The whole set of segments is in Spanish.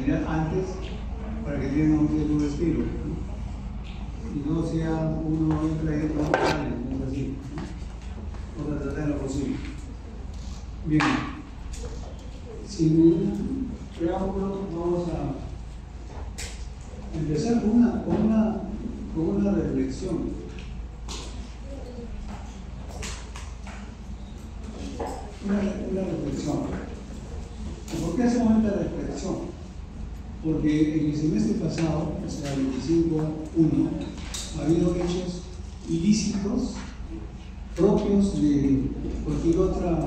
terminar antes para que tengan un respiro, ¿no? Y no sea uno entra y otro sale, no es así, ¿no? Vamos a tratar en lo posible. Bien, sin ningún preámbulo vamos a empezar con una reflexión. Una reflexión. ¿Por qué hacemos esta reflexión? Porque en el semestre pasado, o sea, el 25-1, ha habido hechos ilícitos propios de cualquier otra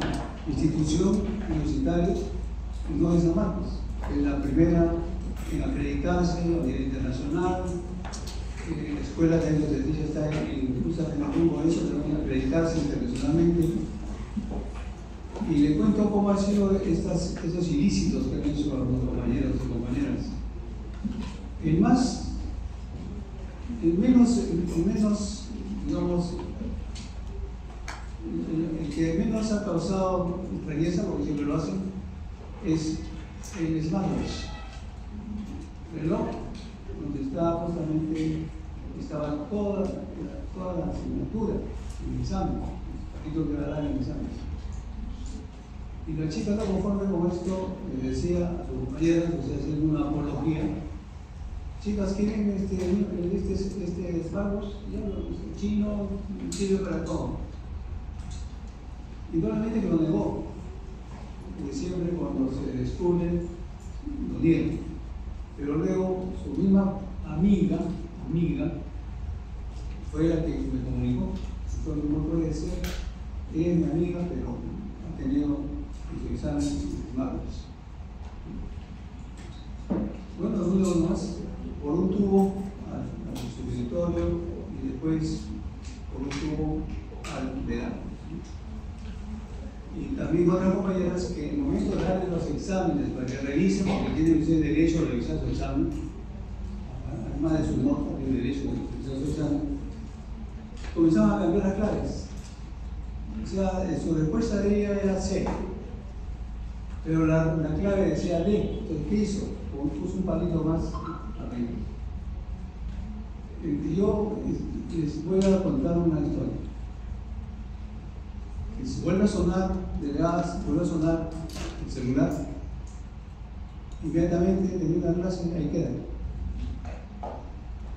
institución universitaria, no de San Marcos. Es la primera en acreditarse a nivel internacional. La escuela de obstetricia está justamente rumbo a eso, también acreditarse internacionalmente. Y le cuento cómo han sido esos ilícitos que han hecho a los compañeros y compañeras. El que menos ha causado extrañeza, porque siempre lo hacen, es el smartwatch. El reloj, donde estaba toda la asignatura, el examen, el poquito que va a dar el examen. Y la chica, no conforme con esto, le decía a sus compañeras, o sea, haciendo una apología: chicas, ¿quieren este smartwatch? Ya, chino, sirve para todo. Y nuevamente que lo negó, porque siempre cuando se descubre, lo niega. Pero luego su misma amiga fue la que me comunicó. Entonces no puede ser, ella es mi amiga, pero ha tenido su examen smartwatch. Bueno, uno más, por un tubo al supositorio y después por un tubo al verano. Y también otras compañeras que en el momento de darle los exámenes para que revisen, porque tienen ustedes derecho a revisar su examen, además de su nota, tienen derecho a revisar su examen, comenzaban a cambiar las claves. O sea, su respuesta de ella era C, pero la clave decía D. Entonces, ¿qué hizo? Puso un palito más arriba. Yo les voy a contar una historia. Que si vuelve a sonar, vuelve a sonar el celular, inmediatamente termina la clase, ahí queda.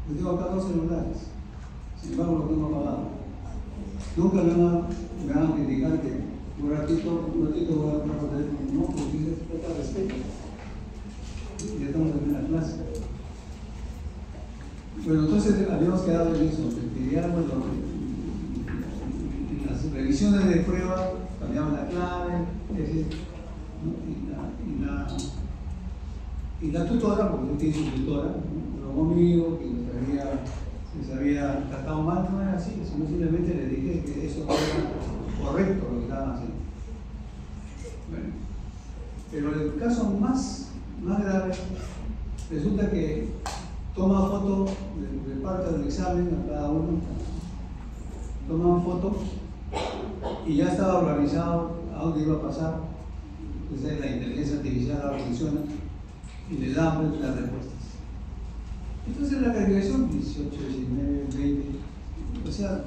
Yo tengo acá 2 celulares, sin embargo los tengo apagados. Nunca me van a criticar que un ratito voy a poner el teléfono, no, porque se trata de respeto. Ya estamos en la clase. Bueno, entonces habíamos quedado en eso, que ya, bueno, las revisiones de prueba cambiaban la clave, ¿no? y la tutora, porque yo tiene su tutora, ¿no? Lo conmigo, que se había tratado mal, no era así, sino simplemente le dije que eso no era correcto lo que estaban haciendo. Bueno, pero el caso más grave, resulta que toma foto de parte del examen a cada uno, toman foto y ya estaba organizado a dónde iba a pasar. Entonces la inteligencia artificial ahora funciona y le dan las respuestas. Entonces la calificación 18, 19, 20, o sea,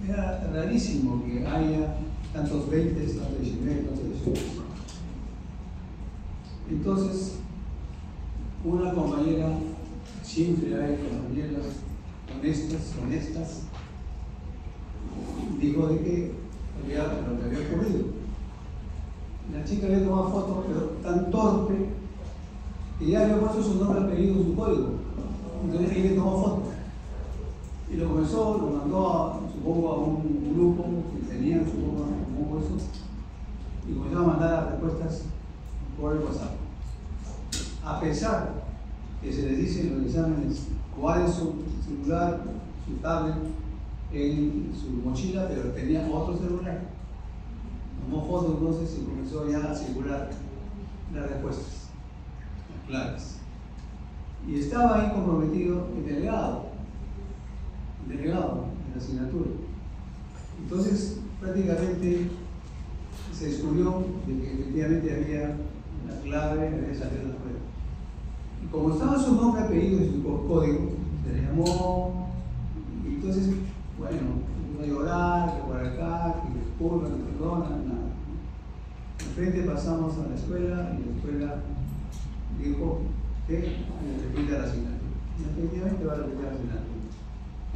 era rarísimo que haya tantos 20, tantos 19, tantos 18. Entonces, una compañera, siempre hay compañeras honestas, dijo de que lo que había ocurrido. La chica había tomado fotos, pero tan torpe que ya había puesto su nombre, apellido, su código. Entonces ella le tomó foto y lo comenzó, lo mandó supongo a un grupo que tenía, supongo eso, y comenzó a mandar las respuestas por el WhatsApp. A pesar que se les dice en los exámenes cuál es su celular, su tablet, en su mochila, pero tenía otro celular. Tomó fotos entonces y comenzó ya a circular las respuestas, las claves. Y estaba ahí comprometido el delegado de la asignatura. Entonces, prácticamente se descubrió de que efectivamente había la clave, había salido la prueba. como estaba su nombre, apellido y su código, se le llamó, y entonces, bueno, iba a llorar, que por acá, que disculpa, que perdona, nada. De frente pasamos a la escuela y la escuela dijo que repite la asignatura. Y efectivamente va a repetir la asignatura.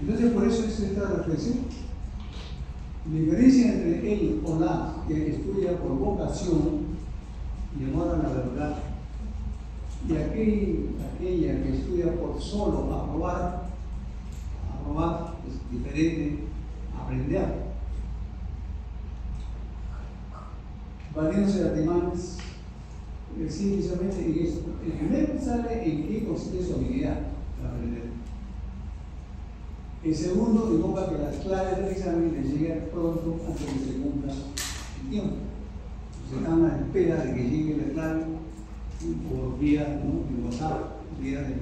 Entonces, por eso es esta reflexión. La diferencia entre él o la que estudia por vocación y amor a la verdad y aquella que estudia por solo aprobar es diferente a aprender. Valiéndose de Artimanes, simplemente en esto. El primero sale en qué consiste su habilidad para aprender. El segundo invoca que las claves del examen les lleguen pronto antes de que se cumpla el tiempo. Se están a la espera de que llegue la clave por vía, ¿no?, de WhatsApp, vía de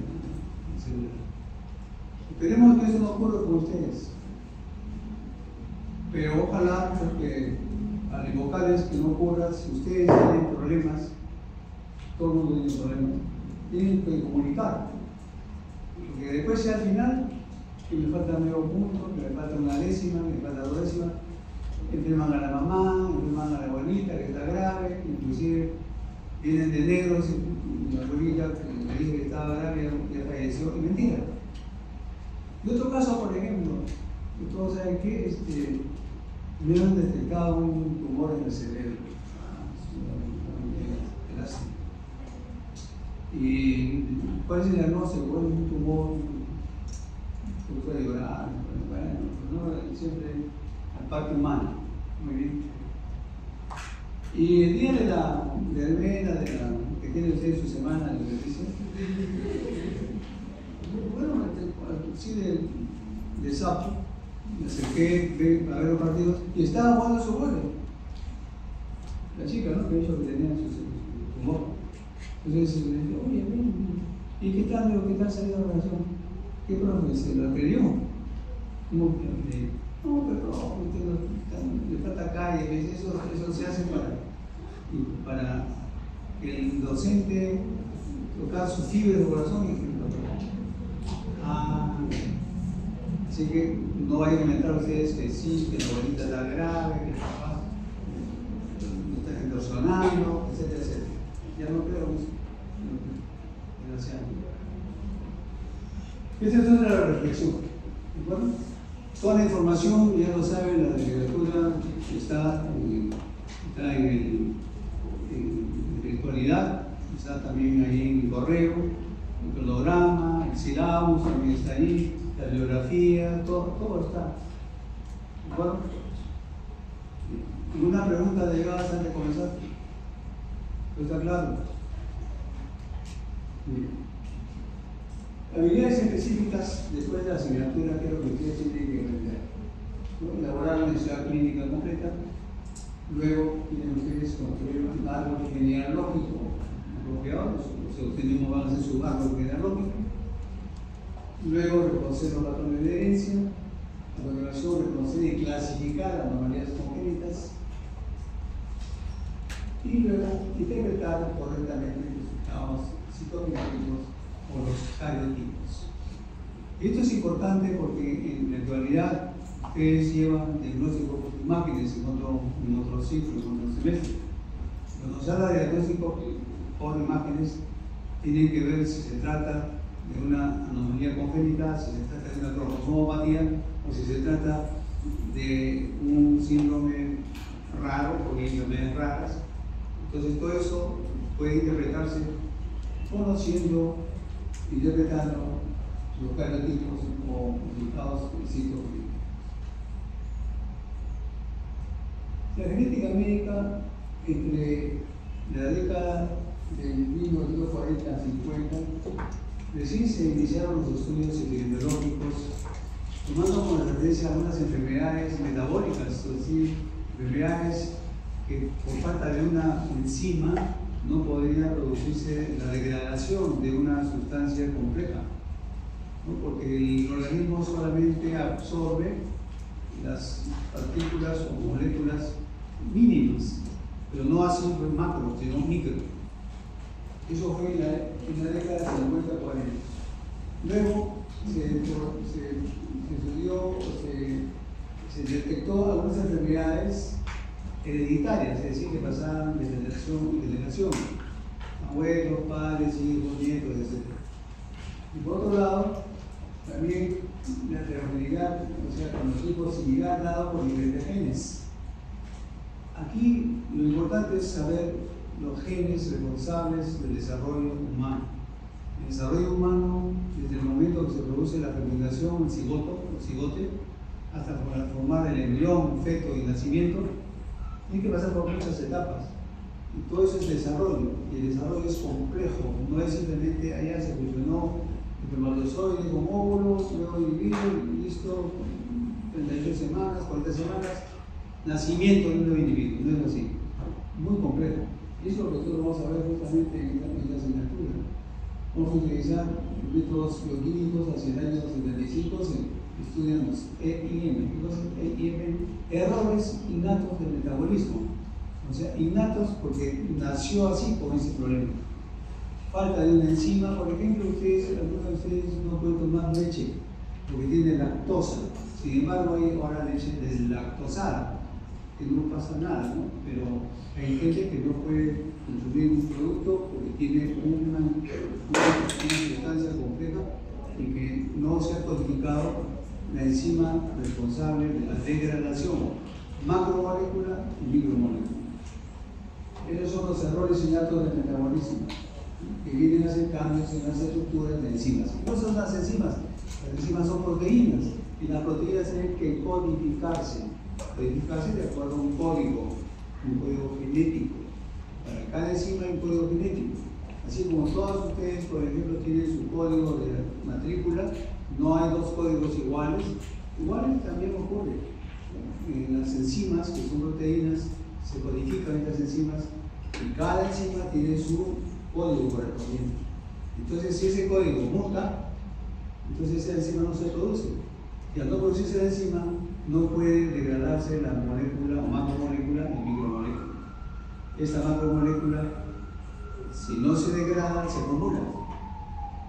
celular. Esperemos que eso no ocurra con ustedes. Pero ojalá, porque al invocarles que no ocurra, si ustedes tienen problemas, todo el mundo tiene problemas, tienen que comunicar. Porque después, si al final, que me falta medio punto, que me falta una décima, que me falta 2 décimas, enferman a la mamá, enferman a la abuelita que está grave, inclusive vienen de negros y la abuelita que me dice que estaba grave ya falleció, y mentira. Y otro caso, por ejemplo, que todos saben que me han detectado un tumor en el cerebro. Y ¿cuál es el diagnóstico? Bueno, un tumor, se puede llorar, bueno, siempre la parte humana. Muy bien. Y el día de la verbena, que tiene usted su semana de beneficio, bueno, sí, de sapo, me acerqué a ver los partidos y estaba jugando su vóley. La chica, ¿no?, que dijo que tenía su tumor. Entonces le dije, oye, ¿y qué tal? ¿Qué tal salió la relación? ¿Qué profe? ¿Se la creyó? ¿Cómo que? No, pero usted le falta calle, eso se hace para que el docente tocar su fibra de corazón y que lo toque. Así que no vayan a inventar ustedes que sí, que la abuelita está grave, que el papá está extorsionando, etcétera, etcétera. Ya no creo en eso. Gracias. Esta es otra reflexión. ¿De acuerdo? Toda la información, ya lo saben, la literatura está en la actualidad, está también ahí en el correo, el cronograma, el sílabus también está ahí, la bibliografía, todo está. ¿De acuerdo? ¿Alguna pregunta de llegada antes de comenzar? ¿Está claro? Bien. Habilidades específicas después de la asignatura, que es lo que ustedes tienen que aprender, ¿no? Elaborar una necesidad clínica completa, luego tienen ustedes construir un árbol genealógico apropiado, ustedes mismos van a hacer su árbol genealógico, luego reconocer los patrones de herencia, a continuación reconocer y clasificar las anomalías congénitas, y luego interpretar correctamente los resultados citogenéticos o los cariotipos. Esto es importante porque en la actualidad ustedes llevan diagnóstico por imágenes en otro ciclo, en otro semestre. Cuando se habla de diagnóstico por imágenes, tienen que ver si se trata de una anomalía congénita, si se trata de una cromosomopatía o si se trata de un síndrome raro, porque hay enfermedades raras. Entonces todo eso puede interpretarse conociendo, interpretando los cariotipos o resultados citogenéticos. La genética médica, entre la década del 1940 a 50, recién se iniciaron los estudios epidemiológicos, tomando como referencia algunas enfermedades metabólicas, es decir, enfermedades que por falta de una enzima no podría producirse la degradación de una sustancia compleja, ¿no? Porque el organismo solamente absorbe las partículas o moléculas mínimas, pero no así macro, sino micro. Eso fue en la década 50-40. Luego se estudió, se detectó algunas enfermedades hereditarias, es decir, que pasaban de generación en generación, abuelos, padres, hijos, nietos, etc. Y por otro lado, también la heterogeneidad, o sea, con los similar dado por diferentes genes. Aquí lo importante es saber los genes responsables del desarrollo humano. El desarrollo humano, desde el momento que se produce la fecundación, el cigote, hasta formar el embrión, feto y nacimiento, tiene que pasar por muchas etapas. Y todo eso es desarrollo, y el desarrollo es complejo, no es simplemente allá se fusionó el espermatozoide con óvulos, luego dividido y listo, 38 semanas, 40 semanas, nacimiento de un nuevo individuo, no es así, muy complejo. Y eso es lo que nosotros vamos a ver justamente en la asignatura. Vamos a utilizar métodos bioquímicos hacia el año 75, se estudian los EIM. Los EIM, errores innatos del metabolismo. O sea, innatos porque nació así con ese problema. Falta de una enzima, por ejemplo, algunos de ustedes no pueden tomar leche porque tiene lactosa. Sin embargo, hay ahora leche deslactosada, que no pasa nada, ¿no? Pero hay gente que no puede consumir un producto porque tiene una sustancia compleja y que no se ha codificado la enzima responsable de la degradación macromolécula y micromolécula. Esos son los errores innatos del metabolismo, que vienen a hacer cambios en las estructuras de enzimas. ¿Qué son las enzimas? Las enzimas son proteínas y las proteínas tienen que codificarse de acuerdo a un código genético. Para cada enzima hay un código genético. Así como todos ustedes, por ejemplo, tienen su código de matrícula, no hay dos códigos iguales. Iguales también ocurre. En las enzimas, que son proteínas, se codifican estas enzimas y cada enzima tiene su código correspondiente. Entonces, si ese código muta, entonces esa enzima no se produce. Y al no producirse la enzima, no puede degradarse la molécula o macromolécula en micromolécula. Esta macromolécula, si no se degrada, se acumula.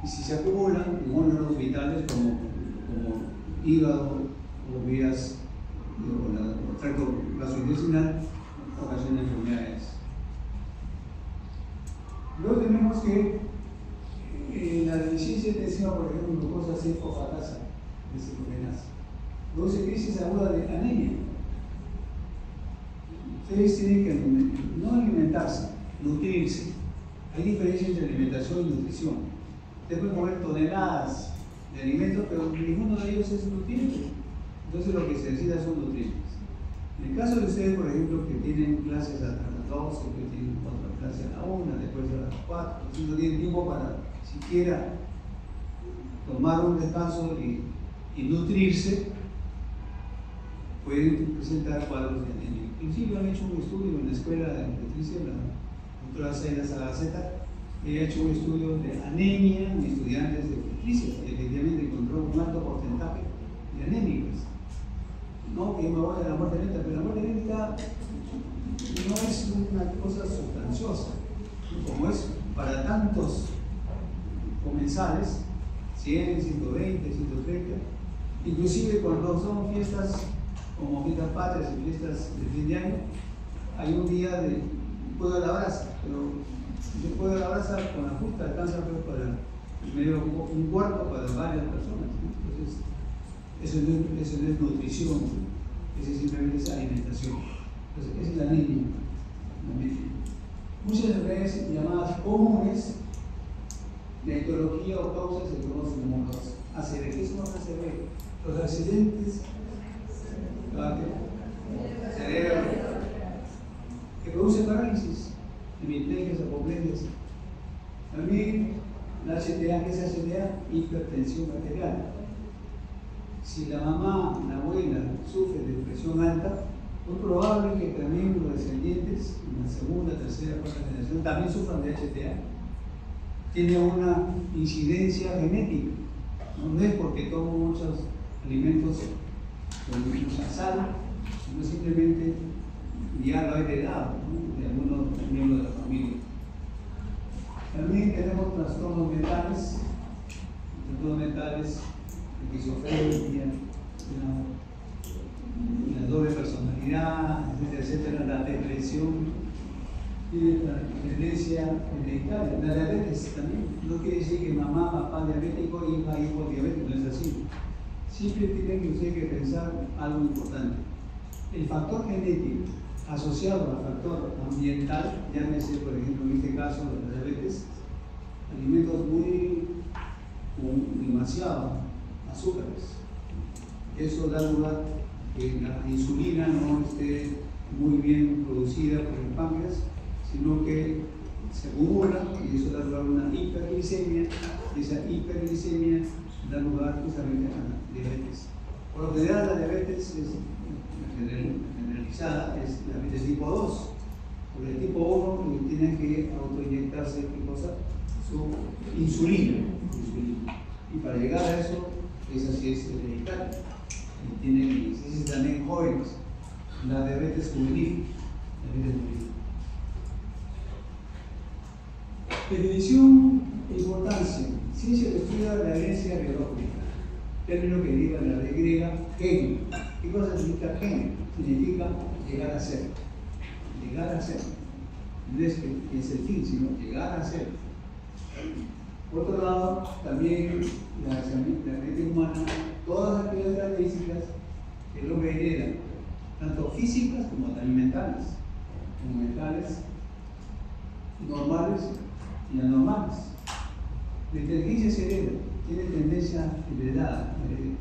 Y si se acumulan en órganos vitales como hígado o vías o tracto gastrointestinal, ocasiona enfermedades. Luego tenemos que la deficiencia de enzima, por ejemplo, glucosa 6-fosfatasa, produce crisis aguda de anemia. Ustedes tienen que no alimentarse, nutrirse. Hay diferencia entre alimentación y nutrición. Ustedes pueden comer toneladas de alimentos, pero ninguno de ellos es nutriente. Entonces lo que se necesita son nutrientes. En el caso de ustedes, por ejemplo, que tienen clases hasta las 12, que tienen otra clase a la 1, después a las 4, si no tienen tiempo para siquiera tomar un descanso y nutrirse, pueden presentar cuadros de anemia. Inclusive han hecho un estudio en la escuela de nutrición, la doctora Zaira Sagaceta, ella ha hecho un estudio de anemia en estudiantes de obstetricia y efectivamente encontró un alto porcentaje de anémicas. No que yo me voy a la muerte lenta, pero la muerte lenta no es una cosa sustanciosa, como es para tantos comensales, 100, 120, 130, inclusive cuando son fiestas como fiestas patrias y fiestas de fin de año, hay un día de fuego de la brasa, pero el fuego de la brasa con la justa alcanza para medio un cuarto para varias personas. Entonces, eso no es nutrición, eso simplemente es alimentación. Entonces, esa es la anemia. Muchas enfermedades llamadas comunes de etiología o causas se conocen como los ACV. ¿Qué son los ACV? Los accidentes cerebro que producen parálisis, hemiplegias, apoplegias. También la HTA, ¿qué es HTA? Hipertensión arterial. Si la mamá, la abuela, sufre de presión alta, es probable que también los descendientes, en la segunda, tercera, cuarta generación, también sufran de HTA. Tiene una incidencia genética. No es porque tomo muchos alimentos con mucha sal, sino simplemente ya lo he heredado, ¿no?, de algunos miembros de la familia. También tenemos trastornos mentales, esquizofrenia, la doble personalidad, etcétera, la depresión y la tendencia hereditaria. La diabetes también no quiere decir que mamá, papá diabético y hijo diabético, no es así. Siempre tienen que usted que pensar algo importante. El factor genético asociado al factor ambiental, llámese por ejemplo en este caso de la diabetes, alimentos con demasiado azúcares. Eso da lugar que la insulina no esté muy bien producida por el páncreas, sino que se acumula y eso da lugar a una hiperglicemia, y esa hiperglicemia da lugar justamente a la diabetes. Por lo general la diabetes generalizada es la diabetes tipo 2. Por el tipo 1 tienen que autoinyectarse ¿qué cosa? Su insulina. Y para llegar a eso, esa sí es hereditaria. Y tienen también jóvenes. La diabetes juvenil. Definición e importancia. Ciencia que estudia la herencia biológica. Término que deriva de la ley griega, genio. ¿Qué cosa significa genio? Significa llegar a ser. Llegar a ser. No es que es el fin, sino llegar a ser. Por otro lado, también la genética humana, todas aquellas características que el hombre hereda, tanto físicas como también mentales, normales y anormales. La inteligencia se hereda, tiene tendencia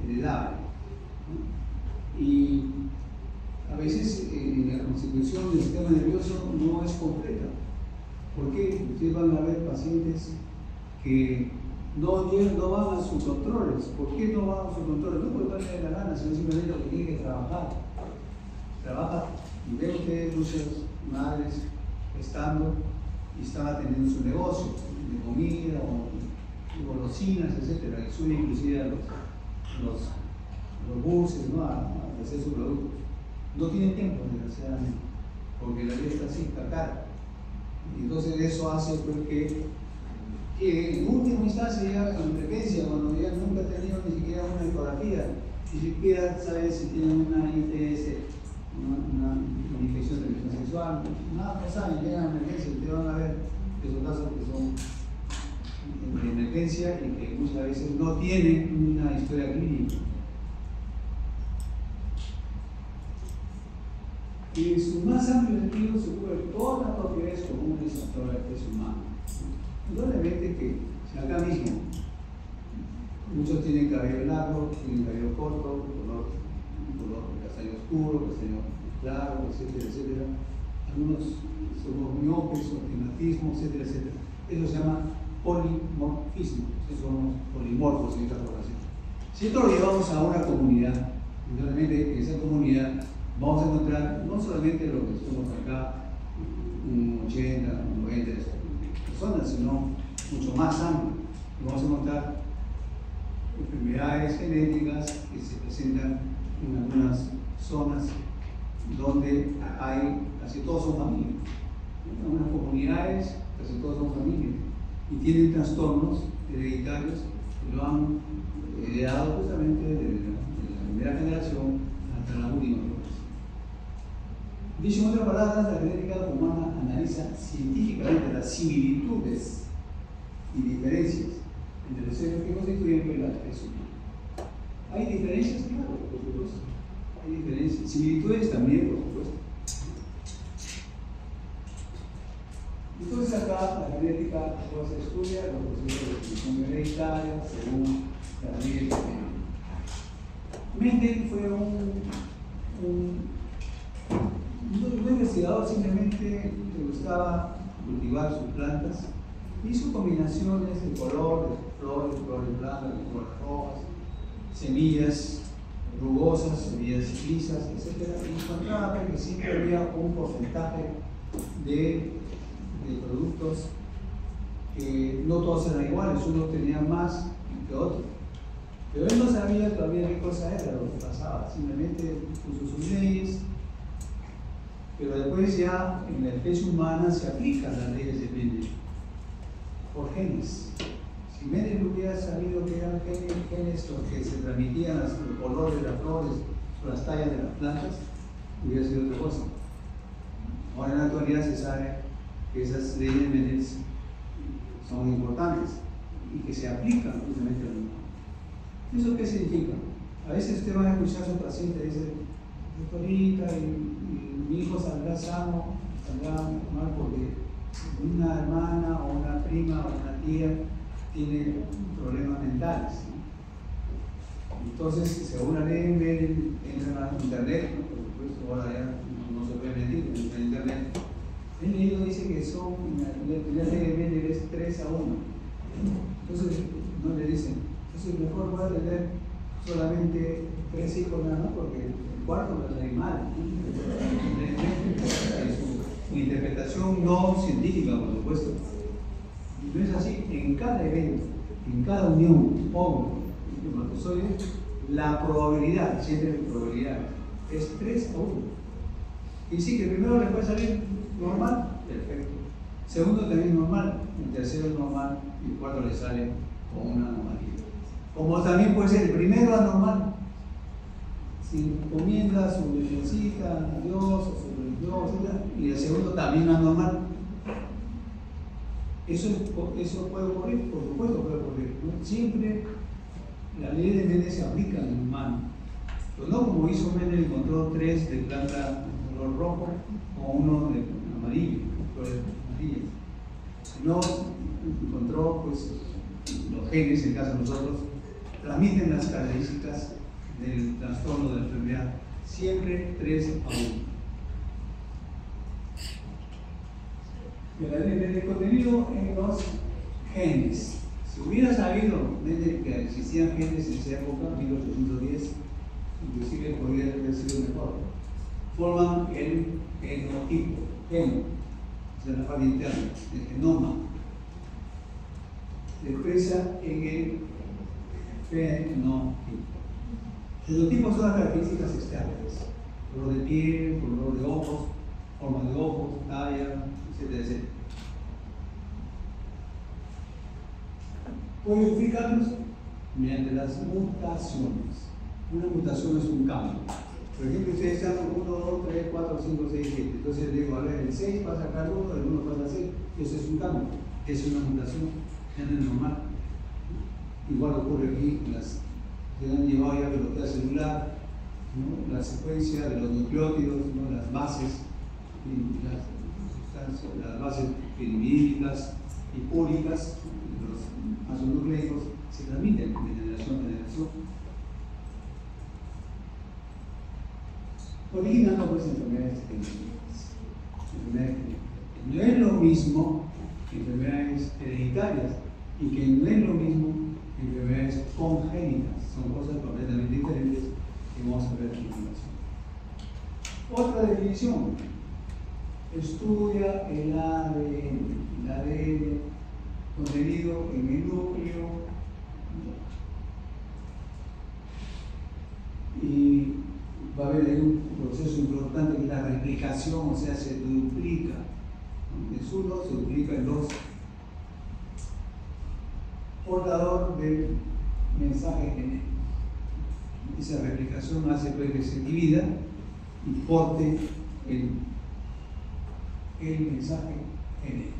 heredable. Y a veces la constitución del sistema nervioso no es completa. ¿Por qué? Ustedes van a ver pacientes que no van a sus controles. ¿Por qué no van a sus controles? No porque no les dé la gana, sino simplemente porque tienen que trabajar. Trabaja y ven ustedes muchas madres estando y están atendiendo su negocio de comida o golosinas, etcétera, y suben inclusive a los buses, ¿no? a hacer sus productos. No tienen tiempo, desgraciadamente, porque la vida está así, está cara. Y entonces eso hace pues, que en última instancia llega a la emergencia, cuando ya nunca ha tenido ni siquiera una ecografía, ni siquiera sabe si tienen una ITS, una infección de transmisión sexual, nada, no saben, llegan a la emergencia, ustedes van a ver esos casos que son de emergencia y que muchas veces no tienen una historia clínica. Y en su más amplio sentido se cubre todas las propiedades comunes a toda la especie humana. Indudablemente que si acá mismo muchos tienen cabello largo, tienen cabello corto, color castaño oscuro, castaño claro, etcétera, etcétera. Algunos somos miopes, astigmatismo, etcétera, etcétera. Eso se llama polimorfismo, somos polimorfos en esta población. Si esto lo llevamos a una comunidad, indudablemente en esa comunidad vamos a encontrar no solamente lo que somos acá, un 80, un 90 personas, sino mucho más amplio. Vamos a encontrar enfermedades genéticas que se presentan en algunas zonas donde casi todos son familias. En algunas comunidades casi todos son familias y tienen trastornos hereditarios que lo han heredado justamente desde la primera generación hasta la última generación. Dicho en otras palabras, la genética humana analiza científicamente las similitudes y diferencias entre los seres que constituyen la especie humana. ¿Hay diferencias? Claro, por supuesto. Hay diferencias. Similitudes también, por supuesto. Entonces acá la genética se estudia los procesos de distribución hereditaria según la ley de género. Mendel fue un investigador, simplemente le gustaba cultivar sus plantas, hizo combinaciones de color, de flores blancas, de flores rojas, semillas rugosas, semillas lisas, etc. Y encontraba que siempre había un porcentaje de productos que no todos eran iguales, unos tenían más que otros. Pero él no sabía todavía qué cosa era lo que pasaba, simplemente puso sus leyes. Pero después ya en la especie humana se aplican las leyes de Mendel. por genes. Si Mendel hubiera sabido que eran genes los que se transmitían los colores de las flores o las tallas de las plantas, hubiera sido otra cosa. Ahora en la actualidad se sabe que esas leyes de Mendel son importantes y que se aplican justamente al humano. ¿Eso qué significa? A veces usted va a escuchar a su paciente y dice, doctorita, y mi hijo saldrá sano, saldrá mal porque una hermana o una prima o una tía tiene problemas mentales, ¿no? Entonces, según la ley en internet, ¿no? Por supuesto, ahora ya no se puede mentir en internet, el libro dice que son, la ley de Mendel es 3 a 1. Entonces, no le dicen, entonces mejor voy a tener solamente 3 hijos nada más porque el cuarto va a salir mal. Es una interpretación no científica, por supuesto. No es así. En cada evento, en cada unión óvulo y espermatozoide, la probabilidad, siempre la probabilidad, es 3 a 1. Y sí, que el primero le puede salir normal, perfecto. Segundo también normal, el tercero es normal y el cuarto le sale con una anomalía. Como también puede ser el primero anormal, si encomienda su virgencita a Dios o sobre Dios, etc. Y el segundo también anormal. Eso puede ocurrir, por supuesto puede ocurrir, ¿no? Siempre la ley de Mendel se aplica en el humano, pero no como hizo Mendel, encontró 3 de planta de color rojo o 1 de amarillo, flores amarillas, sino encontró pues los genes, en el caso de nosotros, transmiten las características del trastorno de la enfermedad, siempre 3 a 1. El contenido en los genes. Si hubiera sabido que existían genes en esa época, 1810, inclusive podría haber sido mejor. Forman el genotipo, es la parte interna, el genoma. Se expresa en el fenotipo. Genotipos son las características externas: color de piel, color de ojos, forma de ojos, talla, etcétera, etcétera. Puede sufrir cambios mediante las mutaciones. Una mutación es un cambio. Por ejemplo, ustedes están 1, 2, 3, 4, 5, 6, 7. Entonces les digo, a ver, el 6 pasa a sacar 1, el 1 pasa a 6. Eso es un cambio. Es una mutación. Ya no es normal. Igual ocurre aquí. Se han llevado ya velocidad celular, ¿no? La secuencia de los nucleótidos, ¿no? Las bases, las bases pirimídicas y púricas, los ácidos nucleicos, se transmiten de generación en generación, originando pues enfermedades genéticas. No es lo mismo enfermedades hereditarias y que no es lo mismo enfermedades congénitas. Son cosas completamente diferentes que vamos a ver a continuación. Otra definición: estudia el ADN contenido en el núcleo y va a haber ahí un proceso importante que es la replicación, o sea, se duplica. Es 1, se duplica en 2. Portador del mensaje genético. Esa replicación hace pues que se divida y porte el mensaje genético.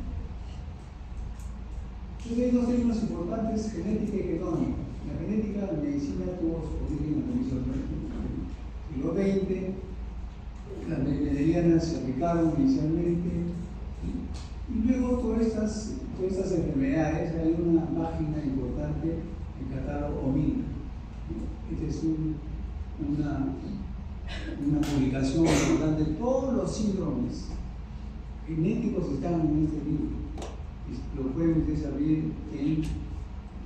Entonces hay 2 términos importantes: genética y genómica. La genética, la medicina tuvo su origen en el comienzo del siglo XX. Las mendelianas se aplicaron inicialmente y luego todas estas enfermedades. Hay una página importante, el catálogo OMIG. Esta es una publicación importante de todos los síndromes genéticos que están en este libro. Lo pueden ustedes abrir en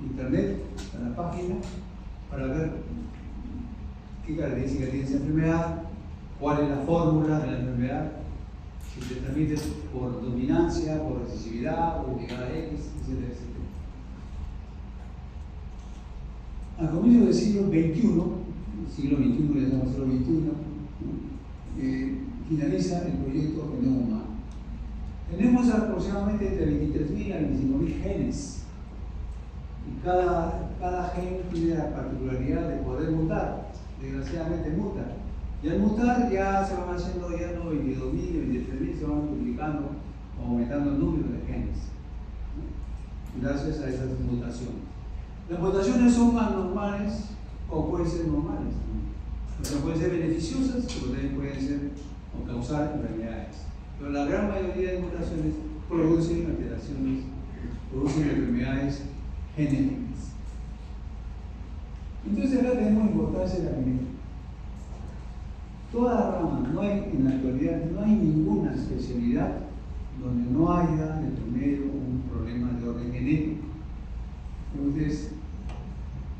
internet, a la página, para ver qué características tiene esa enfermedad, cuál es la fórmula de la enfermedad, si se transmite por dominancia, por recesividad, por llegada X, etcétera, etcétera. Al comienzo del siglo XXI, le llamamos siglo XXI, finaliza el proyecto Genoma Humano. Tenemos aproximadamente entre 23.000 a 25.000 genes. Y cada gen tiene la particularidad de poder mutar. Desgraciadamente muta. Y al mutar ya se van haciendo ya no 22.000, 23.000, se van multiplicando o aumentando el número de genes, ¿no? Gracias a esas mutaciones. Las mutaciones son anormales o pueden ser normales. O sea, pueden ser beneficiosas, pero también pueden ser o causar enfermedades. Pero la gran mayoría de mutaciones producen alteraciones, producen enfermedades genéticas. Entonces acá tenemos importancia de la genética. Toda rama, no hay, en la actualidad no hay ninguna especialidad donde no haya de primero un problema de orden genético. Entonces,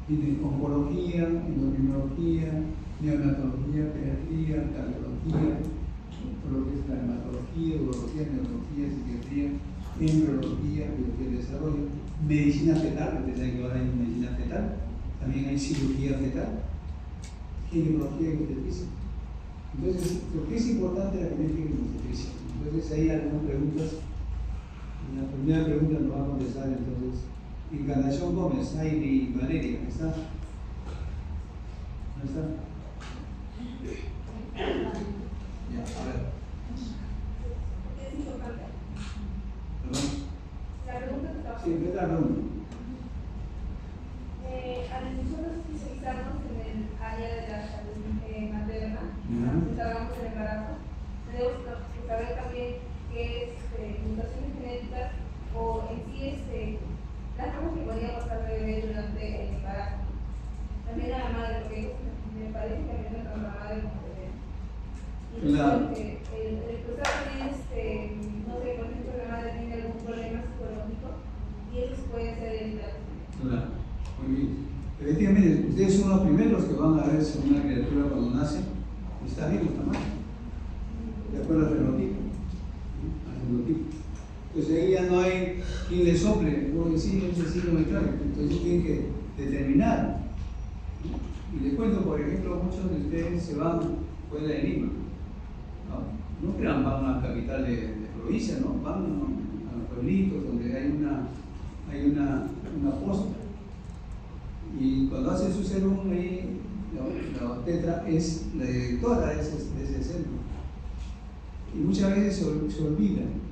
tienen oncología, endocrinología, neonatología, pediatría, cardiología, todo lo que es la hematología, urología, neurología, psiquiatría, embriología, biología del desarrollo, medicina fetal, ustedes saben que ahora hay medicina fetal, también hay cirugía fetal, ginecología y obstetricia. Entonces, ¿por qué es importante la genética y la obstetricia? Entonces, hay algunas preguntas. La primera pregunta nos va a contestar entonces Encarnación Gómez, Heidi Valeria, ¿dónde está? ¿Dónde está? Ya, a ver. Es importante. ¿Perdón? La pregunta que estaba. Sí, empieza la pregunta. Al nosotros especializarnos en el área de la salud materna, estábamos en embarazo, tenemos que saber también qué es mutaciones genéticas o en sí las cosas que podríamos pasar de bebé durante el embarazo. También a la madre, porque me parece que también a la madre como bebé. Claro. El cruzar también, no sé, por ejemplo, la madre tiene algún problema psicológico y esos pueden ser evitados. Claro, muy bien. Efectivamente, ustedes son los primeros que van a ver si una criatura cuando nace está vivo, está mal, de acuerdo al fenotipo. Entonces ahí ya no hay quien le sople, porque sí, ese sí no me trae. Entonces tienen que determinar. Y les cuento, por ejemplo, muchos de ustedes se van fuera de Lima. No crean, van a la capital de provincia, ¿no? Van a los pueblitos donde hay una posta. Y cuando hacen su serum ahí, la obstetra es la directora de ese centro. Y muchas veces se olvidan.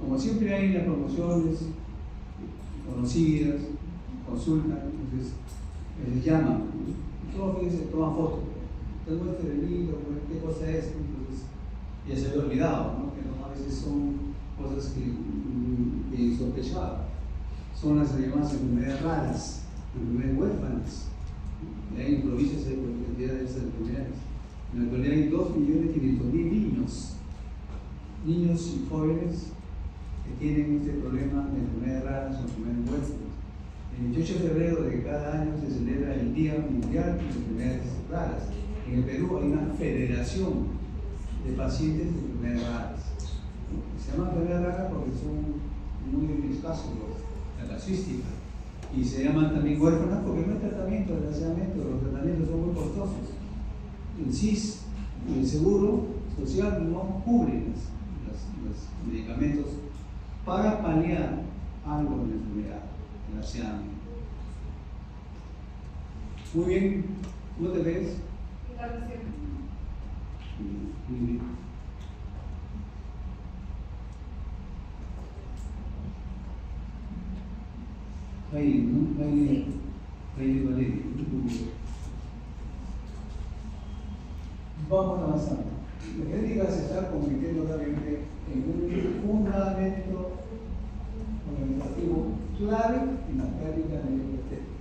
Como siempre hay las promociones conocidas, consultan, entonces les llaman. Todos se toman fotos. Tengo este delito, qué cosa es, entonces ya se había olvidado, ¿no? Que no, a veces son cosas que sospechaban. Son las llamadas enfermedades raras, enfermedades huérfanas. Hay en provincias hay cantidad de esas enfermedades. En la actualidad hay 2.500.000 niños y jóvenes que tienen este problema de enfermedades raras o enfermedades huérfanas. El 18 de febrero de cada año se celebra el Día Mundial de Enfermedades Raras. En el Perú hay una federación de pacientes de enfermedades raras. Se llaman enfermedades raras porque son muy escasos la casuística. Y se llaman también huérfanas porque no hay tratamiento, desgraciadamente, los tratamientos son muy costosos. El CIS y el seguro social no cubren los medicamentos para paliar algo de la enfermedad, desgraciadamente. Muy bien, ¿cómo te ves? Muy bien. Ahí, ¿no? Ahí Valeria. Vamos avanzando. La genética se está convirtiendo realmente en un fundamento organizativo clave en la práctica de la obstetricia.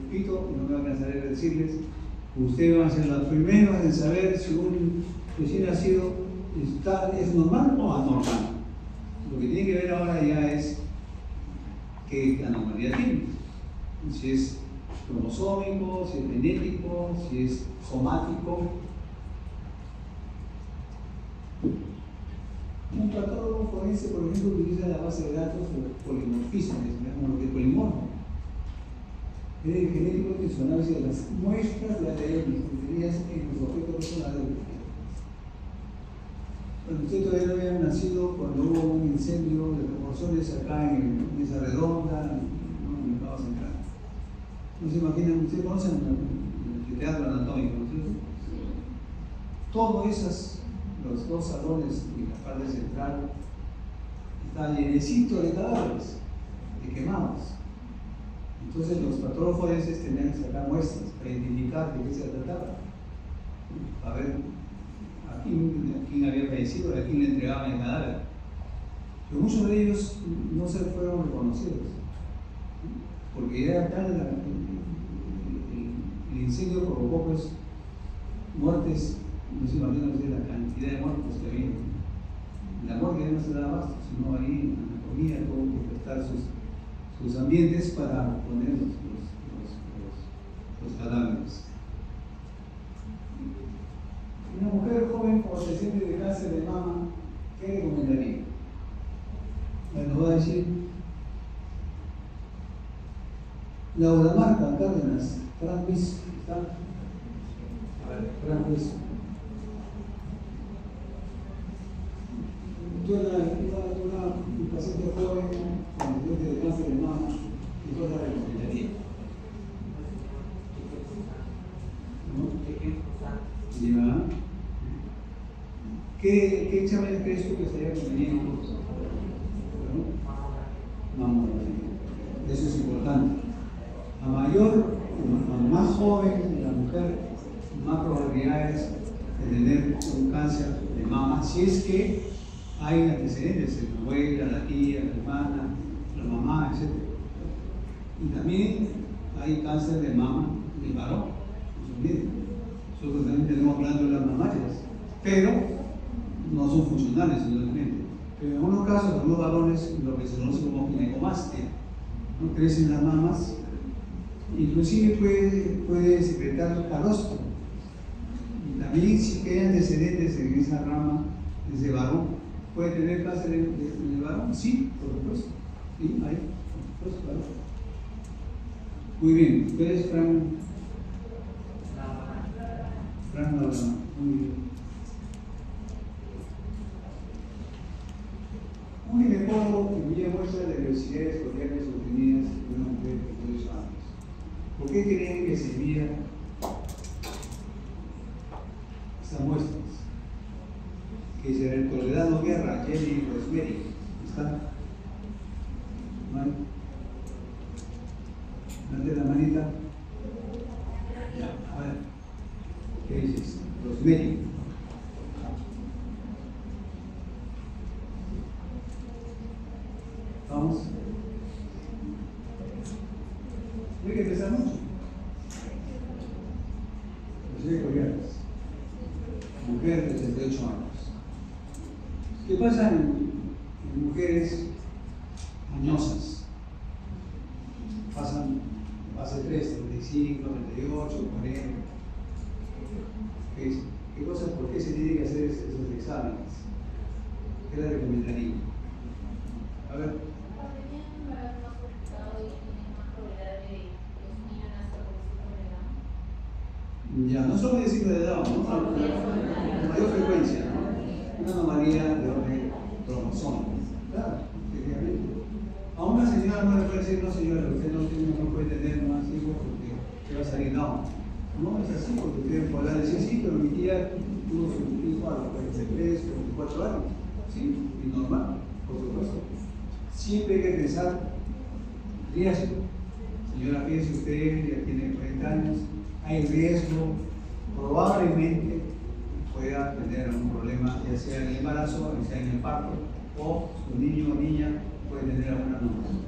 Repito, y no me voy a cansar de decirles, ustedes van a ser los primeros en saber si un recién nacido es normal o anormal. Lo que tiene que ver ahora ya es qué anomalía tiene. Si es cromosómico, si es genético, si es somático. Un patólogo forense, por ejemplo, utiliza la base de datos de polimorfismo, lo que es polimorfo. Es el genético que su análisis de las muestras de ADN distinguidas en los objetos personales. Cuando usted todavía no había nacido, cuando hubo un incendio de proporciones acá en Mesa Redonda, ¿no? En el Mercado Central. No se imaginan, ustedes conocen el teatro anatómico, ¿no es cierto? Todos esos, los dos salones y la parte central, está llenecito de cadáveres, de quemados. Entonces los patólogos forenses tenían que sacar muestras para identificar de qué se trataba, a ver a quién había fallecido, a quién le entregaban el cadáver. Pero muchos de ellos no se fueron reconocidos, porque era tal el incendio provocó pues muertes, no se imaginan la cantidad de muertos que había. La morgue no se daba abasto, sino ahí anatomía, tuvo que prestar sus ambientes para poner los cadáveres. Una mujer joven como se siente de cáncer de mama, ¿qué recomendaría? Bueno, va a decir Laura Marta Cárdenas, Fran Luis, ¿está? Fran Luis. Un paciente joven con de cáncer de mama, ¿qué cosa recomendaría? ¿No? ¿Qué exámenes crees tú que sería conveniente? Mamografía. Eso es importante. A más joven la mujer, más probabilidades de tener un cáncer de mama, si es que hay antecedentes en la abuela, la tía, la hermana, la mamá, etc. Y también hay cáncer de mama del varón. Nosotros también tenemos glándulas mamarias, pero no son funcionales, simplemente. Pero en algunos casos, en algunos varones, lo que se conoce como ginecomastia, ¿no? Crecen las mamas, inclusive puede secretar calostro. Y también si hay antecedentes en esa rama, ese varón, ¿puede tener cáncer en el varón? Sí, por supuesto. Sí, hay, por supuesto, claro. Muy bien, ustedes, Fran Laura, muy bien. Un ginecólogo que envía muestras de velocidades cordiales obtenidas de una mujer de 18 años. ¿Por qué creen que se envía estas muestras? Que dice el Toledano Guerra, Jenny Rosemary. ¿Está? ¿Vale? Date la manita. Ya, a ver. ¿Qué dices? Rosemary. Vamos. No hay que pensar mucho. Rosemary Collares. Mujer de 68 años. ¿Qué pasa en mujeres añosas? Pasan fase 3, 35, 38, 40. ¿Qué cosas, por qué se tiene que hacer esos exámenes? ¿Qué le recomendaría? A ver. Ya, no solo de signo de Down, ¿no? Con mayor frecuencia, ¿no? Una anomalía de orden cromosómico. Claro, efectivamente. A una señora no le puede decir, no señora, usted no puede tener más hijos porque se va a salir Down. No es así, porque usted podrá decir, sí, pero mi tía tuvo su hijo a los 43, 44 años. Sí, y normal, por supuesto. Siempre hay que pensar riesgo. Señora, piense usted, ya tiene 40 años, hay riesgo, probablemente pueda tener algún problema, ya sea en el embarazo, ya sea en el parto, o su niño o niña puede tener alguna anomalía.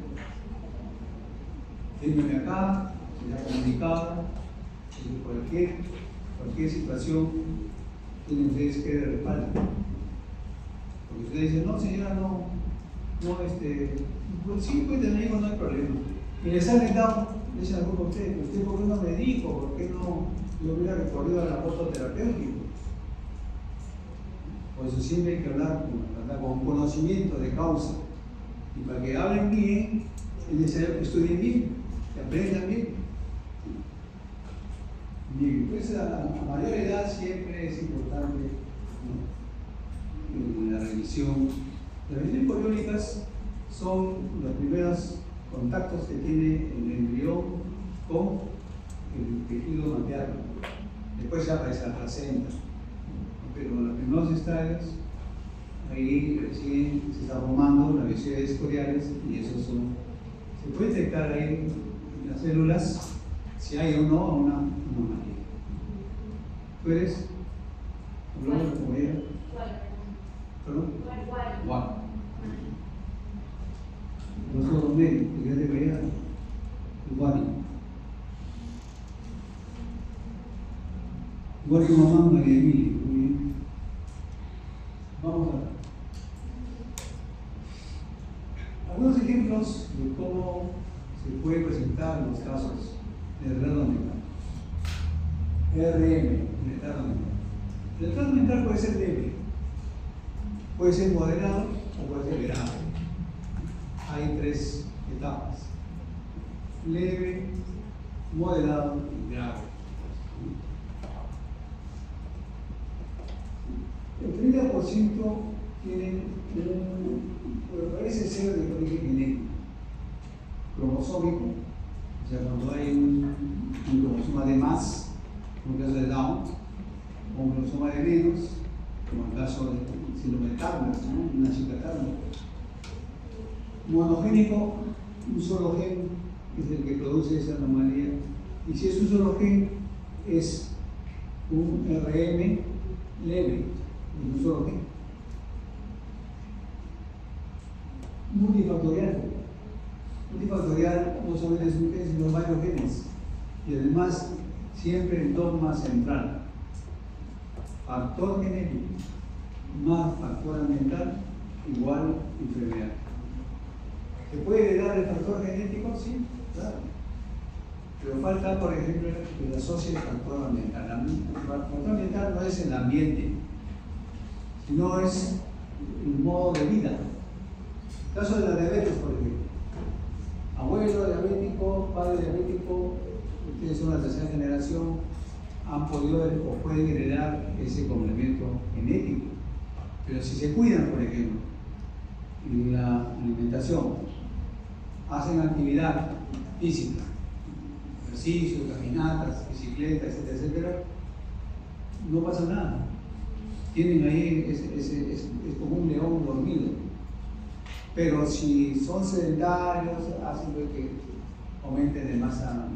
Fírmeme acá, será comunicado, cualquier situación tienen ustedes que de respaldo. Porque ustedes dicen, no señora, pues sí puede tener hijos, no hay problema. Y le sale Down, le dicen a usted ¿por qué no me dijo? ¿Por qué no yo hubiera recorrido al aborto terapéutico? Por eso siempre hay que hablar con conocimiento de causa. Y para que hablen bien, es necesario que estudien bien, que aprendan bien. Bien, pues a mayor edad siempre es importante, ¿no? la división. Las divisiones coriónicas son los primeros contactos que tiene el embrión con el tejido materno. Después ya aparece la placenta. Pero los primeros estadios, ahí recién se está formando las divisiones coriales y eso se puede detectar ahí en las células si hay o no una anomalía. ¿Tú eres? ¿Hablamos de comedia? ¿Perdón? Igual. Nosotros médicos, que ya te veía igual. Igual que mamá María Emilia. Muy bien. Vamos a algunos ejemplos de cómo se puede presentar los casos de retardo mental. RM, retardo mental. El retardo mental puede ser leve, puede ser moderado o puede ser grave. Hay 3 etapas: leve, moderado y grave. El 30% tienen parece ser de origen genético, cromosómico, o sea, cuando hay un cromosoma de más, como el caso de Down, o un cromosoma de menos, como el caso del síndrome de Turner, ¿no? Una chica Turner. Monogénico, un solo gen es el que produce esa anomalía, y si es un solo gen, es un RM leve, un solo gen. Multifactorial no solamente es un gen, sino varios genes, y además siempre el dogma central: factor genético más factor ambiental igual enfermedad. ¿Se puede heredar el factor genético? Sí, claro. Pero falta, por ejemplo, que se asocie el factor ambiental. El factor ambiental no es el ambiente, sino es el modo de vida. El caso de la diabetes, por ejemplo. Abuelo diabético, padre diabético, ustedes son la tercera generación, han podido o pueden heredar ese complemento genético. Pero si se cuidan, por ejemplo, en la alimentación, hacen actividad física, ejercicio, caminatas, bicicleta, etcétera, etcétera, no pasa nada. Tienen ahí, es como un león dormido. Pero si son sedentarios, hacen que aumenten de masa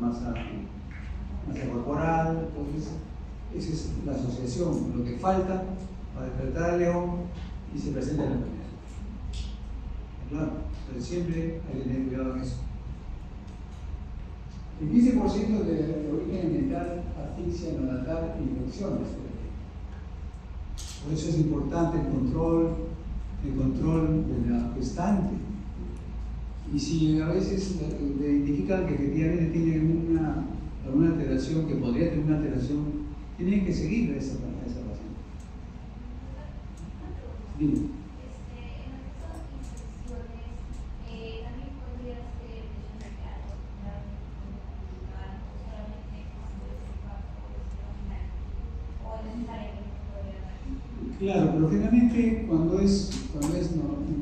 corporal, entonces esa es la asociación, lo que falta para despertar al león y se presenta en la enfermedad. Claro, pero siempre hay que tener cuidado en eso. El 15% de origen ambiental, asfixia neonatal e infecciones. Por eso es importante el control de la gestante. Y si a veces le indican que efectivamente tiene alguna alteración, que podría tener una alteración, tienen que seguir a esa paciente. Dime. Claro, pero generalmente cuando es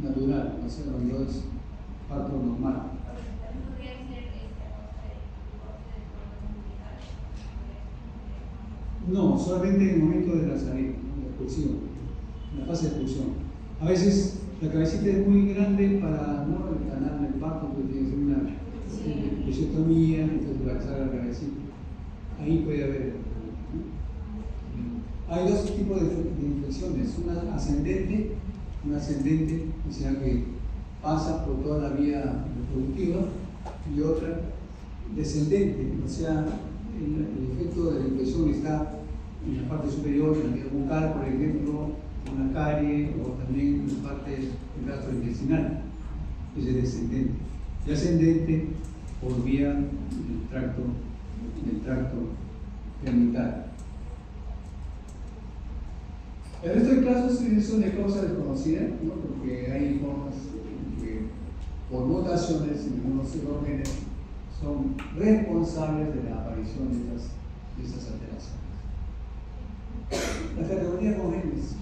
natural, o sea, cuando es parto normal. No, solamente en el momento de la salida, ¿no? La expulsión, la fase de expulsión. A veces la cabecita es muy grande para el canal del parto, porque tiene que ser una episiotomía, entonces para que salga la cabecita. Ahí puede haber. Hay 2 tipos de infecciones, una ascendente, o sea que pasa por toda la vía reproductiva, y otra descendente, o sea, el efecto de la infección está en la parte superior, en la vía bucal, por ejemplo, una carie, o también en la parte gastrointestinal, ese es descendente. Y ascendente por vía del tracto genital. El resto de casos son de causa desconocida, ¿no? Porque hay formas que por mutaciones en algunos genes son responsables de la aparición de estas alteraciones. Las categorías con genes.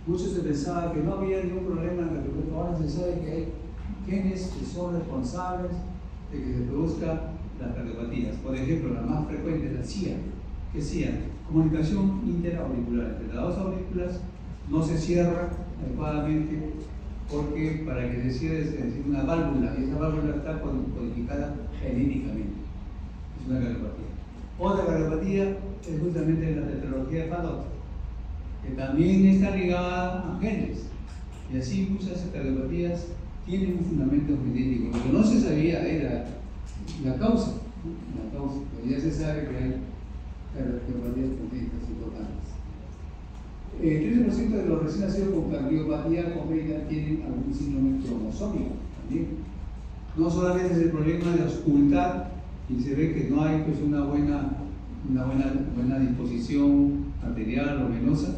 Muchos se pensaba que no había ningún problema en la reproducción. Ahora se sabe que hay genes que son responsables de que se produzca las cardiopatías. Por ejemplo, la más frecuente es la CIA. ¿Qué es CIA? Comunicación interauricular. Entre las dos aurículas no se cierra adecuadamente porque para que se cierre se necesita una válvula y esa válvula está codificada genéticamente. Es una cardiopatía. Otra cardiopatía es justamente la tetralogía de Fallot, que también está ligada a genes. Y así muchas cardiopatías tienen un fundamento genético. Lo que no se sabía era la causa. La causa. Pero ya se sabe que hay cardiopatías congénitas importantes. El 13% de los recién nacidos con cardiopatía congénita tienen algún síndrome cromosómico también. No solamente es el problema de ocultar y se ve que no hay pues, una buena disposición arterial o venosa,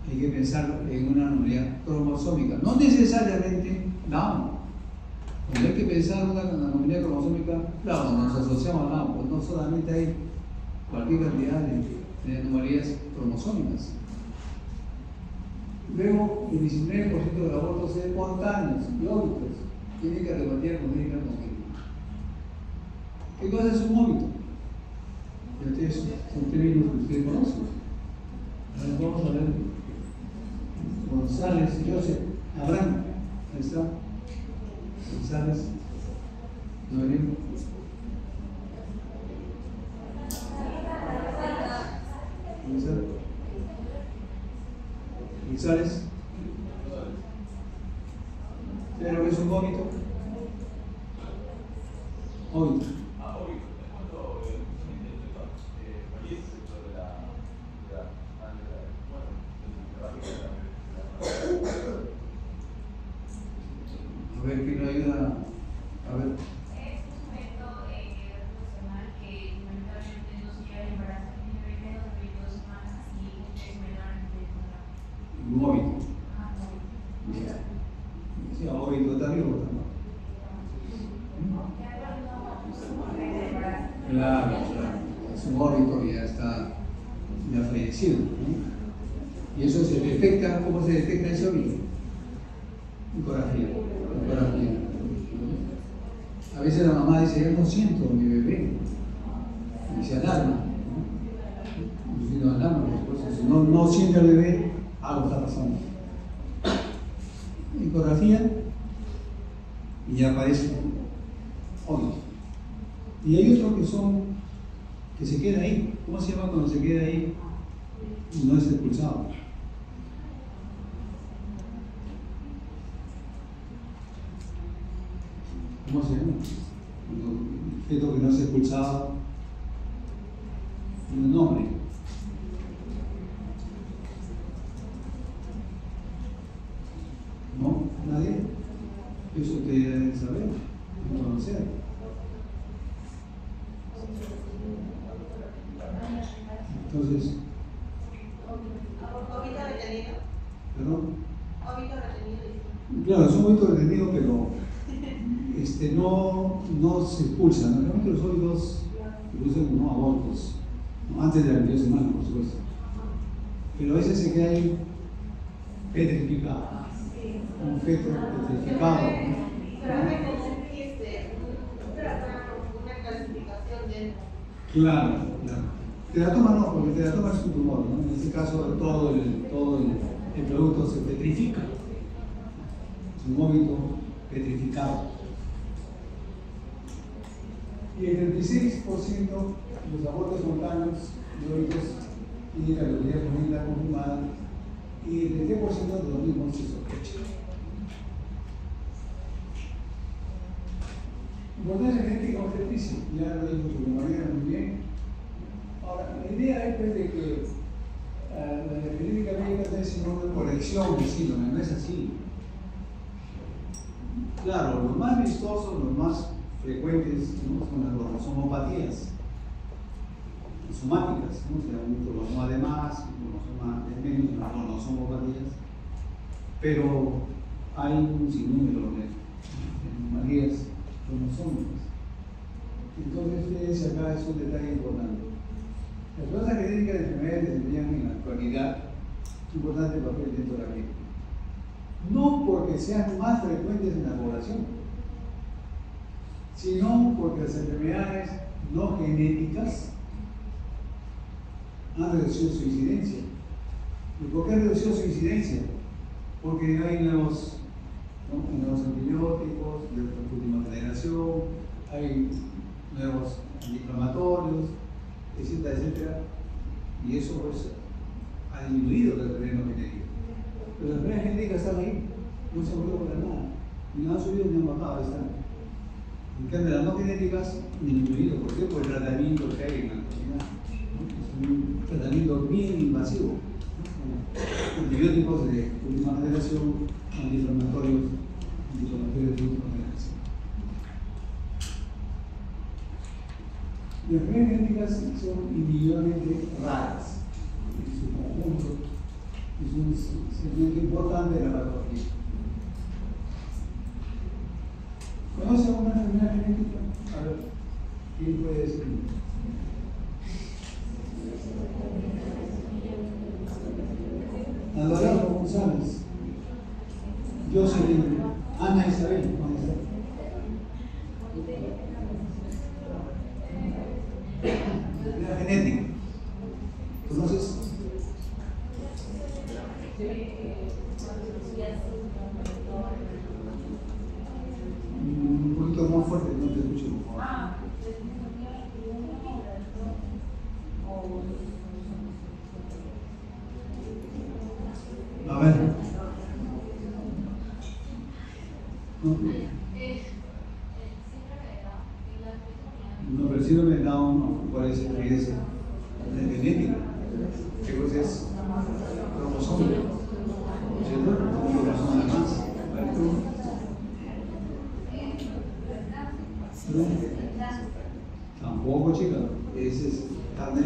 hay que pensar en una anomalía cromosómica, no necesariamente Down. Cuando hay que pensar en una anomalía cromosómica, claro, nos asociamos a Down, pues no solamente hay cualquier cantidad de anomalías cromosómicas. Luego, el 19% de los abortos espontáneos y óbitos tienen cardiopatía congénita congénita. ¿Qué cosa es un óbito? Son términos que ustedes conocen. Ahora vamos a ver. González, Joseph, Abraham, ahí está. González, ¿no venimos? González. ¿Sabes lo que es un vómito? Óbito. A ver, ¿quién lo ayuda? A ver. Es un método funcional que lamentablemente no se lleva el embarazo ni de menos de 22 semanas y es menor de 1 Un óbito. Mira. Sí, óbito está vivo también. Claro, claro. Es un óbito y ya está fallecido, ¿no? Y eso se detecta, ¿cómo se detecta ese óbito? Ecografía. A veces la mamá dice, yo no siento mi bebé, y se alarma, ¿no? Si no alarma, si no siente al bebé, algo está pasando. Ecografía y ya aparece óbito. Y hay otros que se queda ahí. ¿Cómo se llama cuando se queda ahí y no es expulsado? ¿Cómo se llama? El feto que no es expulsado. Un nombre. ¿No? ¿Nadie? Eso te deben saber, no conocer. Entonces, ¿Óbito retenido? ¿perdón? ¿Óbito retenido? Claro, es un óbito retenido, pero no se expulsa. Normalmente los óbitos se producen como abortos, ¿no? Antes de la 22 semanas, por supuesto. Pero a veces se queda ahí petrificado. Un feto petrificado. Pero hay como una clasificación de... Claro. Teratoma no, porque el teratoma es un tumor, ¿no? En este caso todo el producto se petrifica. Es un óbito petrificado. Y el 36% de los abortos espontáneos de óbitos tienen cardiopatía congénita confirmada y el 30% de los mismos se sospecha. Importancia genética obstetricia, ya lo dijo su compañera muy bien. Ahora, la idea es pues, de que la genética médica no es sino una corrección del síndrome, no es así. Claro, los más vistosos, los más frecuentes, ¿no? Son las cromosomopatías somáticas, ¿no? O sea, un cromosoma de más, un cromosoma de menos, las cromosomopatías, pero hay un sinnúmero de anomalías cromosómicas. Entonces, fíjense acá, es un detalle importante. Las cosas genéticas de enfermedades desempeñan en la actualidad un importante papel dentro de la clínica. no porque sean más frecuentes en la población, sino porque las enfermedades no genéticas han reducido su incidencia. ¿Y por qué han reducido su incidencia? Porque hay nuevos antibióticos de última generación, hay nuevos antiinflamatorios, etcétera, etcétera, y eso pues ha disminuido la enfermedad no genética. Pero las enfermedades genéticas están ahí, no se han movido para nada, ni han subido ni han bajado, están. En cambio, las no genéticas han disminuido. ¿Por qué? Por el tratamiento que hay en la comunidad. Es un tratamiento bien invasivo. Antibióticos de última generación, antiinflamatorios de última generación. Las enfermedades genéticas son individualmente raras en su conjunto. Es un segmento importante de la patología. ¿Conoce alguna enfermedad genética? A ver, ¿quién puede decirlo? Adolfo González, Jocelyn, Ana Isabel, enfermedad genética. ¿Conoces? Un poquito más fuerte, no te escucho, por favor. A ver. No, pero el síndrome de Down, ¿cuál es la evidencia? La genética. ¿Qué cosa es? Cromosómico. ¿Cierto? Como cromosoma de más. Tampoco, chica. Ese es carnet.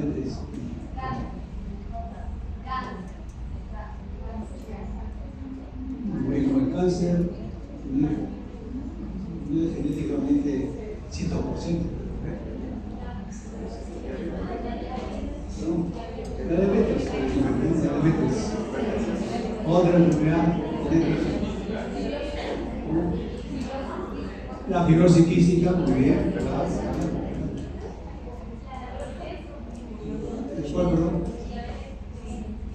Bueno, el cáncer no es genéticamente 100%. La diabetes, otra enfermedad genética. La fibrosis quística, muy bien, ¿verdad? ¿Cuál, perdón?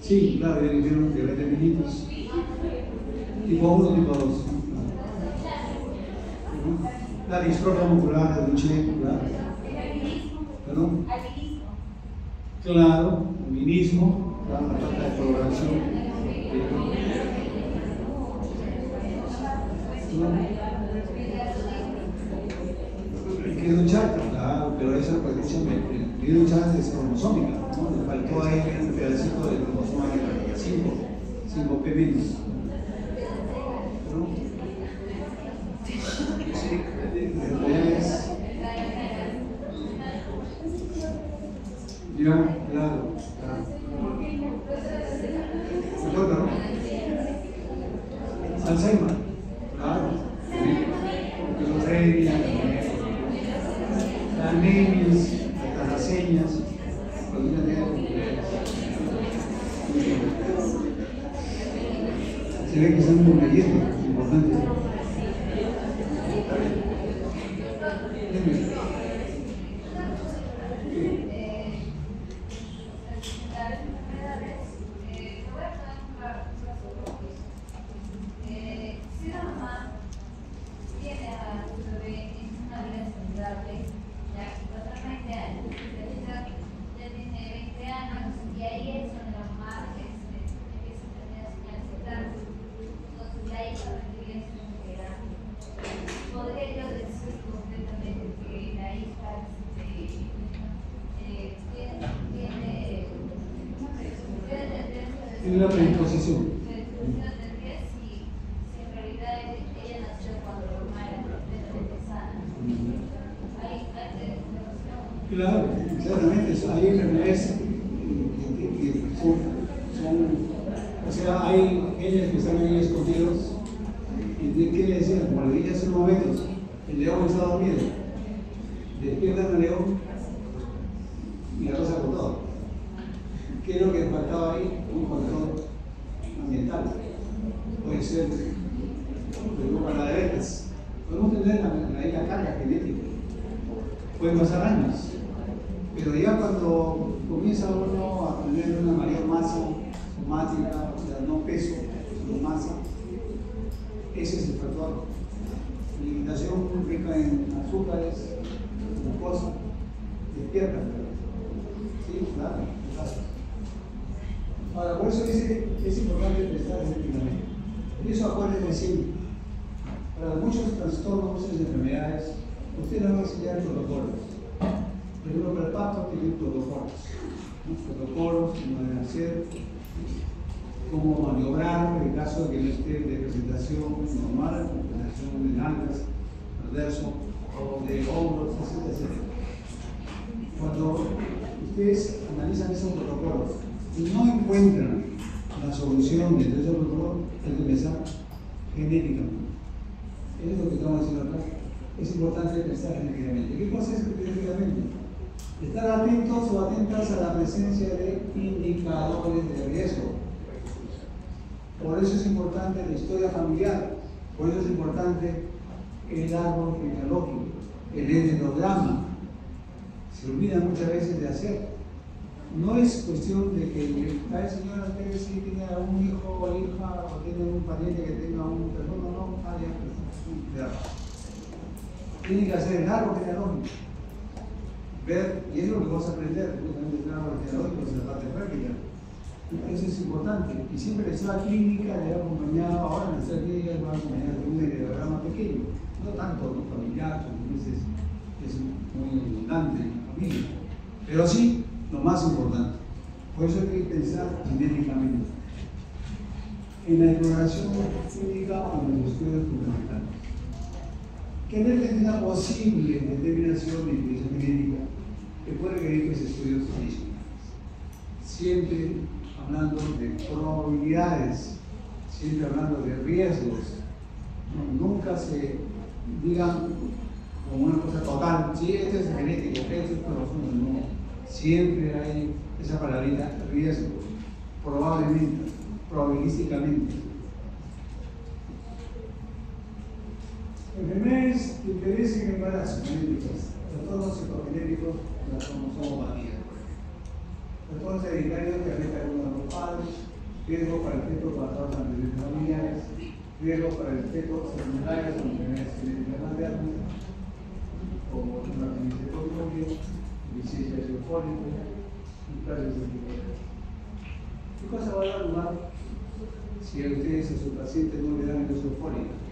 Sí, claro, ya dijeron diabetes mellitus. Tipo 1, tipo 2. La distrofia muscular de Duchenne, ¿verdad? ¿Perdón? Claro, albinismo, la falta de coloración. Hay que luchar, claro, pero esa protección hay que luchar es cromosómica, ¿no? Le faltó ahí un pedacito de cromosoma que era 5P menos. Ya, claro. Alzheimer, claro. Esquizofrenia, anemias, ataraseñas, se ve que están muy leyendo, es importante. En la predisposición. Claro, exactamente. Hay enfermedades que son, o sea, hay genes que están ahí escondidos. ¿Y de qué le decían? Como le dije hace unos momentos, el león está dormido. Despiertan al león y la cosa con todo. ¿Qué es lo que faltaba ahí? Un control ambiental. puede ser para la diabetes. Podemos tener ahí la carga genética. Pueden pasar años. Pero ya cuando comienza uno a tener una mayor masa somática, o sea, no peso, sino masa, ese es el factor. Alimentación rica en azúcares, glucosa, despierta. Sí, claro, pasa. Ahora, por eso dice que es importante prestar genéticamente. Y eso acuérdense siempre. Para muchos trastornos, muchas enfermedades, usted les va a enseñar protocolos. Por ejemplo, para el parto tiene protocolos. Protocolos, cómo deben hacer, cómo maniobrar en caso de que no esté de presentación normal, presentación de nalgas, transverso, o de hombros, etc. Cuando ustedes analizan esos protocolos y no encuentran la solución de esos protocolos, hay que empezar genéticamente. Eso es lo que estamos diciendo acá. Es importante pensar genéticamente. ¿Qué cosa es genéticamente? Estar atentos o atentas a la presencia de indicadores de riesgo. Por eso es importante la historia familiar, por eso es importante el árbol genealógico, el etnograma. Se olvida muchas veces de hacer. No es cuestión de que el señor usted sí tiene algún hijo o hija o tiene un pariente que tenga un teléfono, no, ya. Tiene que hacer el árbol genealógico. Ver, y es lo que vamos a aprender, justamente el árbol genealógico es la parte práctica. Eso es importante. Y siempre la clínica le ha acompañado, ahora en nuestra clínica le va a acompañar de un diagrama pequeño, no tanto, no familiar, a veces es muy abundante en la familia, pero sí lo más importante. Por eso hay que pensar genéticamente en la exploración clínica o en los estudios fundamentales. Que no es una posible determinación de investigación genética que puede requerir estudios adicionales. Siempre hablando de probabilidades, siempre hablando de riesgos. No, nunca se digan como una cosa total, sí, esto es genético, esto es profundo, no. Siempre hay esa palabrita, riesgo, probablemente, probabilísticamente. Enfermedades de interés en embarazo, genéticas, trastornos psicogenéticos, las cromosomopatías. Trastornos hereditarios que afectan a uno de los padres, riesgo para el feto con trastornos anteriores familiares, riesgo para el feto secundarios con enfermedades genéticas maternas, como la meningitis, licencia de fólico y plagas de anticuerpos. ¿Qué cosa va a dar lugar si a ustedes a su paciente no le dan el fólico?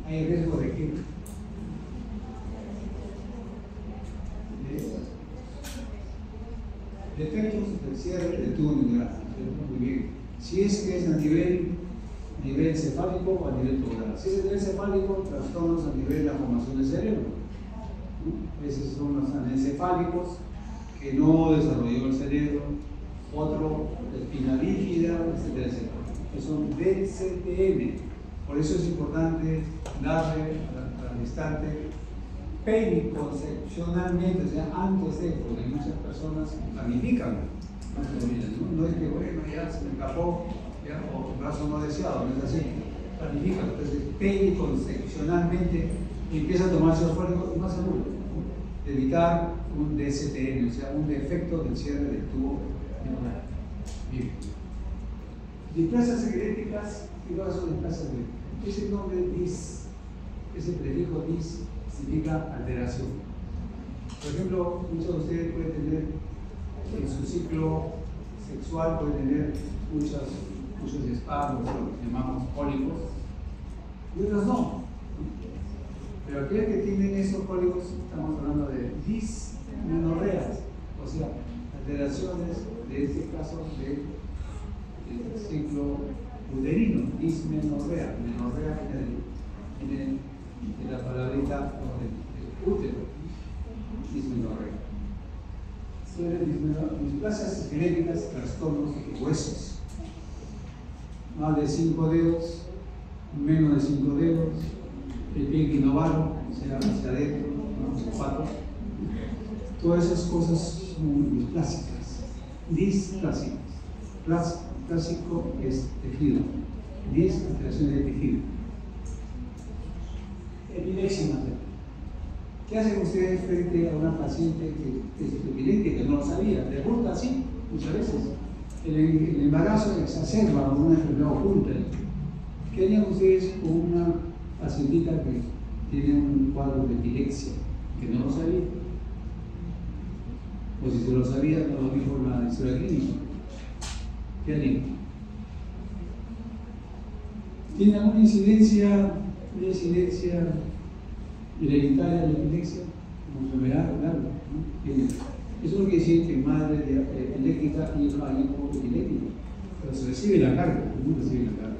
Hay riesgo de qué? De efectos del cierre del tubo neural. Muy bien. Si es que es a nivel cefálico o a nivel tubular. Si es a nivel cefálico, trastornos a nivel de la formación del cerebro. Esos son los anencefálicos que no desarrolló el cerebro. Otro, espina bífida, etcétera, etcétera. Que son DCTM. Por eso es importante darle al instante periconcepcionalmente, o sea, antes de, porque muchas personas planifican, no es que bueno, ya se me escapó, ya, o embarazo no deseado, no es así, planifican, entonces periconcepcionalmente empieza a tomarse fólico y más seguro, evitar un DCTN, o sea, un defecto del cierre del tubo neural. Bien. Displasias genéticas. ¿Qué son displasias genéticas? Ese nombre dis, ese prefijo dis, significa alteración. Por ejemplo, muchos de ustedes pueden tener en su ciclo sexual, pueden tener muchos espasmos, lo que llamamos cólicos, y otros no. Pero aquellos que tienen esos cólicos, estamos hablando de dismenorreas, o sea, alteraciones de este caso del ciclo uterino, dismenorrea, menorrea viene de la palabrita útero, dismenorrea. Displasias genéticas, trastornos de huesos, más de 5 dedos, menos de 5 dedos, el pie equinovaro, o sea, hacia adentro, los patos. Todas esas cosas son displásicas. Clásico es tejido. 10 alteraciones de tejido. Epilepsia materna. ¿Qué hacen ustedes frente a una paciente que es epiléptica, que no lo sabía? Resulta así muchas veces. El embarazo exacerba una enfermedad oculta. ¿Qué harían ustedes con una pacientita que tiene un cuadro de epilepsia, que no lo sabía? O si se lo sabía, no lo dijo en la historia clínica. ¿Qué harían? ¿Tiene alguna incidencia hereditaria de la epilepsia? Como enfermedad, claro, ¿no? Eso no quiere decir que madre eléctrica y hijo epiléptico, pero se recibe la carga, no recibe la carga.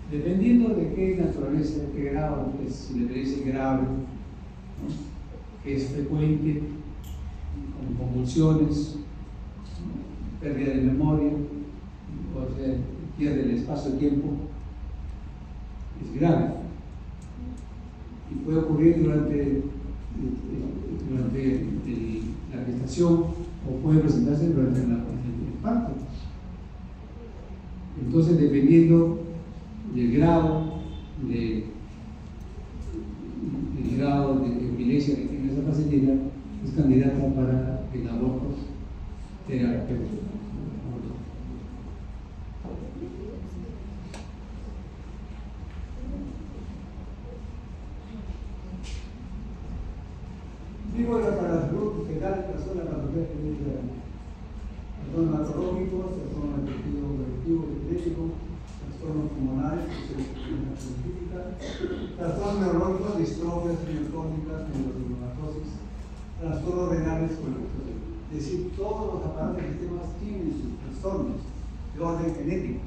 Dependiendo de qué naturaleza, de qué grado, pues, si la epilepsia es grave, ¿no? Que es frecuente, con convulsiones, pérdida de memoria, o sea, pierde el espacio-tiempo, es grave. Y puede ocurrir durante la gestación o puede presentarse durante el parto. Entonces, dependiendo del grado de epilepsia que tiene esa paciente, es candidata para el aborto terapéutico. Digo para los grupos que dan la zona para los trastornos neurológicos, trastornos afectivo epiléptico, trastornos pulmonares, trastornos neurológicos, distrofias miocónicas, neurofibromatosis, trastornos renales, es decir, todos los aparatos y sistemas tienen sus trastornos de orden genético.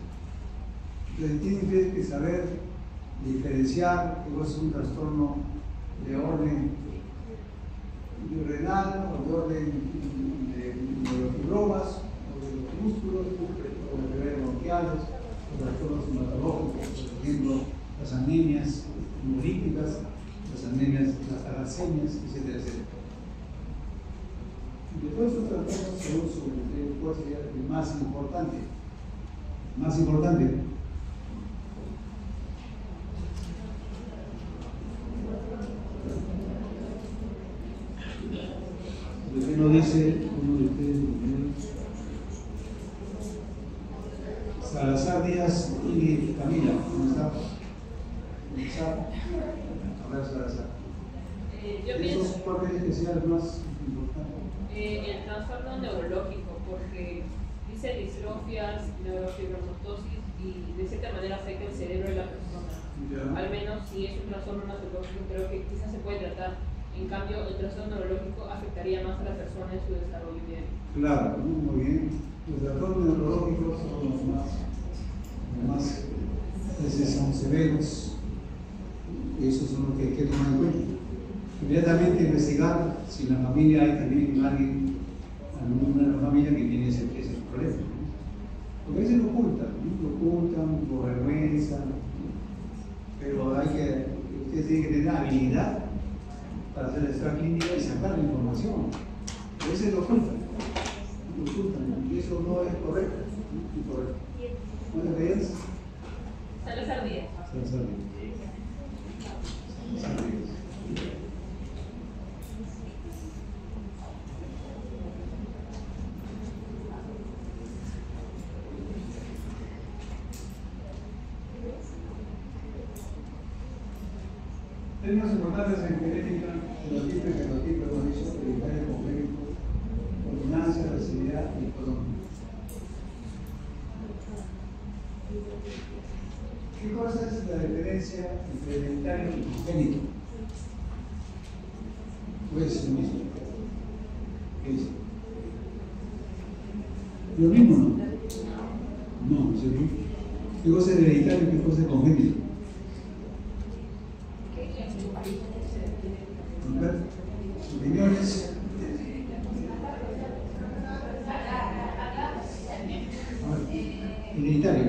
Entonces tienen que saber diferenciar que es un trastorno de orden renal, o de orden de neurofibromas, o de los músculos, o de enfermedades bronquiales, o de trastornos hematológicos, por ejemplo, las anemias hemolíticas, las anemias, las talasemias, etcétera, etcétera. Y de todos estos trastornos, según cuál sería el más importante. Más importante. ¿Por qué no dice uno de ustedes? Salazar Díaz y Camila, ¿cómo está? A ver, Salazar. Yo pienso ¿Cuál es especial más importante? El trastorno neurológico, porque dice distrofias, neurofibromatosis y de cierta manera afecta el cerebro de la persona. Ya. Al menos si es un trastorno neurológico, creo que quizás se puede tratar. En cambio, el trastorno neurológico afectaría más a la persona en su desarrollo diario. Claro, muy bien. Los trastornos neurológicos son los más son severos, y esos son los que hay que tomar en cuenta. Inmediatamente investigar si en la familia hay también alguien, alguna familia que tiene ese problema, ¿no? Porque a veces lo ocultan por vergüenza, pero usted tiene que tener habilidad para hacer la extra clínica y sacar la información. A veces lo ocultan, y eso no es correcto, ¿no? Incorrecto. ¿Cuántas veces? Salazar Díaz. Salazar Díaz. Términos importantes en genética, fenotipo y genotipo, hemos dicho, hereditario, congénito, dominancia, recesividad y economía. ¿Qué cosa es la diferencia entre hereditario y congénito? Pues lo mismo. ¿Qué es? Lo mismo, ¿no? No, ¿sí? ¿Qué cosa es hereditario y qué cosa es congénito? Opiniones. Hereditario.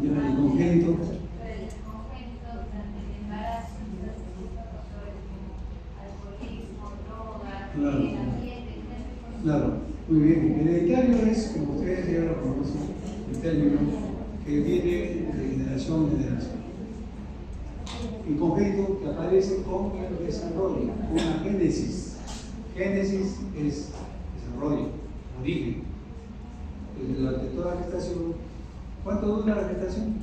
Ya, el congénito. Claro. ambiente. Claro, muy bien. Hereditario es, como ustedes ya lo conocen, el término que viene de generación en generación. Y congénito que aparece con el desarrollo, una génesis. Génesis es desarrollo, origen. Durante toda la gestación, ¿cuánto dura la gestación?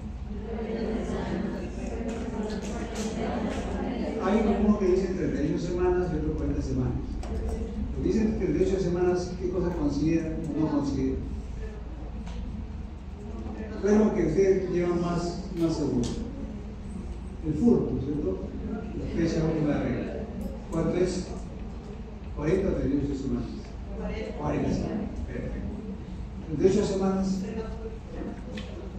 Hay uno que dice 38 semanas y otro 40 semanas. Los que dicen 38 semanas, ¿qué cosa consideran o no consideran? Pero que ustedes llevan más seguro. El furto, ¿cierto? La fecha última regla. ¿Cuánto es? 40 o 38 semanas. 40 semanas. Perfecto. 38 semanas.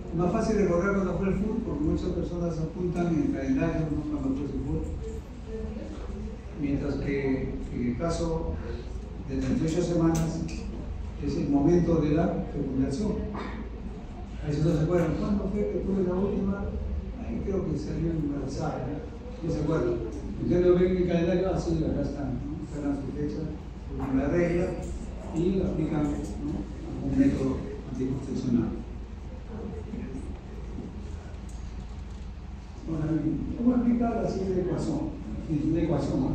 Es más fácil recordar cuando fue el furto, porque muchas personas apuntan en el calendario, ¿no? Cuando fue el furto. Mientras que en el caso de 38 semanas es el momento de la fecundación. A veces no se acuerdan, ¿cuándo fue que tuve la última? Ahí creo que salió embarazada, ¿no? No se acuerdan. Ustedes lo ven en el calendario, así acá están, ¿no? Sacan su fecha, con la regla y aplican, ¿no? Algún método anticoncepcional. Bueno, vamos a explicar la siguiente ecuación. Una ecuación, ¿no?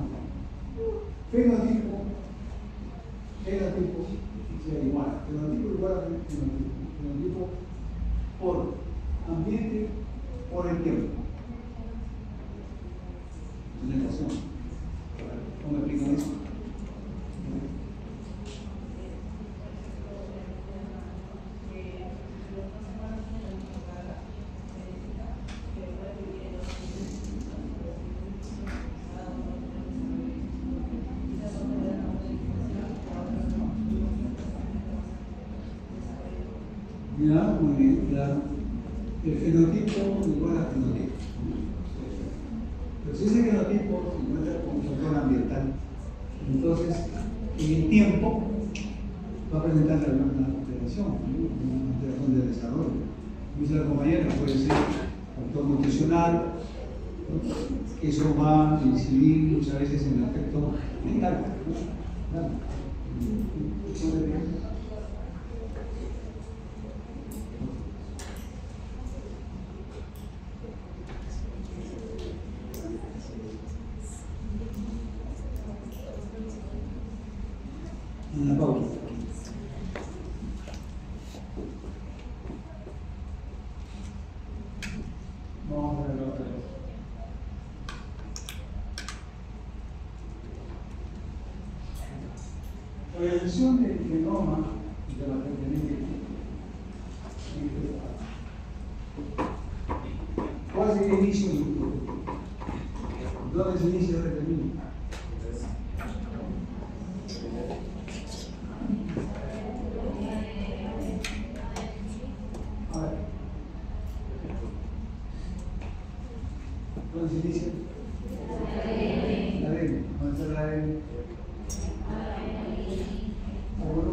Fenotipo sea igual. Fenotipo igual a fenotipo. Fenotipo por ambiente por el tiempo. Una ecuación. ¿Cómo explican eso? Ya, muy bien, claro. El fenotipo igual a fenotipo. Pero si ese fenotipo se encuentra con factor ambiental, entonces en el tiempo va a presentar una alteración, ¿no? Una alteración del desarrollo. Dice la compañera, puede ser factor nutricional, ¿no? Eso va a incidir muchas veces en el aspecto mental, ¿no? Claro. Una pausa. Vamos a ver otra vez. La evolución del genoma de la genética. ¿Cuál es el inicio del grupo? ¿Dónde es el inicio del camino? ¿Dónde se inicia? La ADN. ¿Dónde está la ADN? ¿Seguro?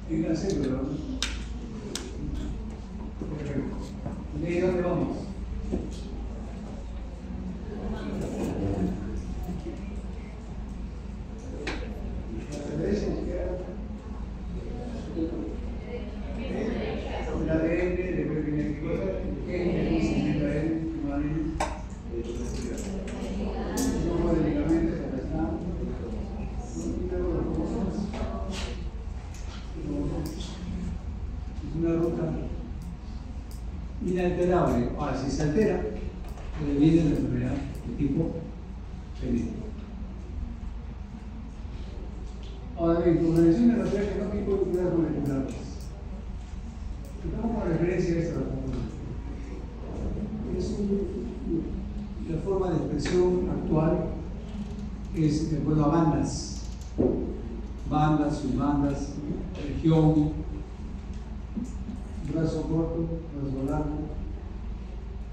En la célula, ¿no? Perfecto. ¿De ahí dónde vamos? Una ruta inalterable. Ahora, si se altera, viene la enfermedad de tipo genético. Ahora bien, con relación a la enfermedad genómica, hay que cuidar con moleculares. Estamos con referencia a esto. La forma de expresión actual es de acuerdo a bandas, subbandas, región, brazo corto, brazo largo.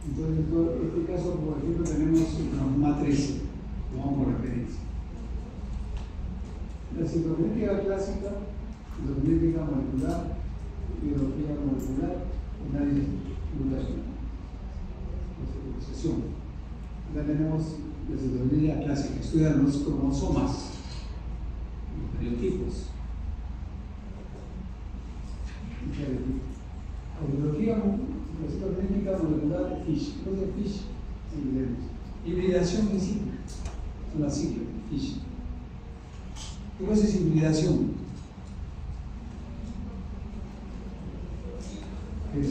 Entonces, en este caso, por ejemplo, tenemos una matriz, tomamos por referencia. La citogenética clásica, la citogenética molecular, análisis mutacional, secuenciación. Acá tenemos la citología clásica, estudian los cromosomas, los periotipos. Audiología citogenética molecular FISH. ¿Qué es FISH? Hibridación in situ. Es una sigla, FISH. ¿Qué cosa es hibridación? ¿Qué es?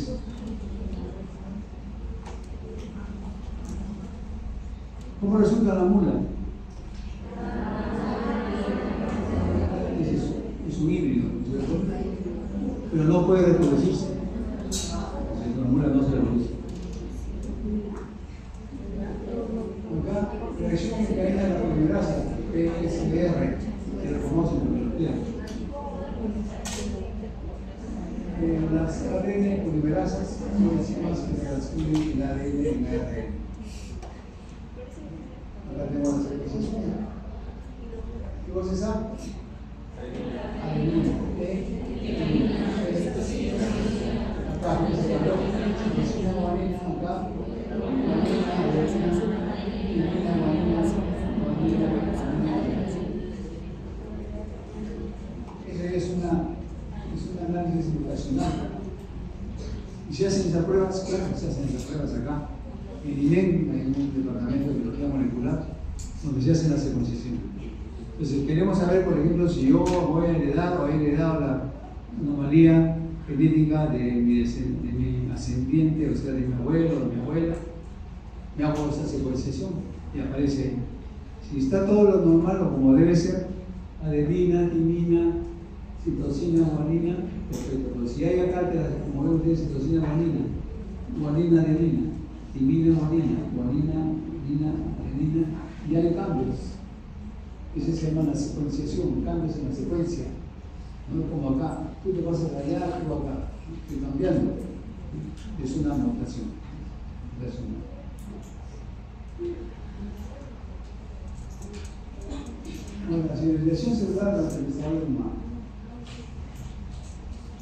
¿Cómo resulta la mula? Es eso, es un híbrido, ¿cierto? Pero no puede reproducirse. La mula no se reproduce. Acá, reacción en cadena de la polimerasa, PCR, se reconoce en biología. Las ADN polimerasas son las enzimas que transcriben el ADN en ARN. Acá tenemos la secuenciación. ¿Qué cosa es esa? Adenina. Acá, secuenciación guanina, acá, ese es un análisis mutacional. Y se hacen esas pruebas, claro, se hacen esas pruebas acá. En INEM hay un departamento de biología molecular donde se hace la secuenciación. Entonces, queremos saber, por ejemplo, si yo voy a heredar o he heredado la anomalía genética de mi ascendiente, o sea, de mi abuelo o de mi abuela. Me hago esa secuenciación y aparece ahí. Si está todo lo normal o como debe ser, adenina, timina, citosina, guanina, perfecto. Pero si hay acá, como vemos, tiene citosina, guanina, adenina, timina, guanina, adenina, y hay cambios. Eso se llama la secuenciación, cambios en la secuencia. No como acá, tú te pasas allá, tú acá, estoy cambiando. Es una mutación. Bueno, la civilización celular del desarrollo humano.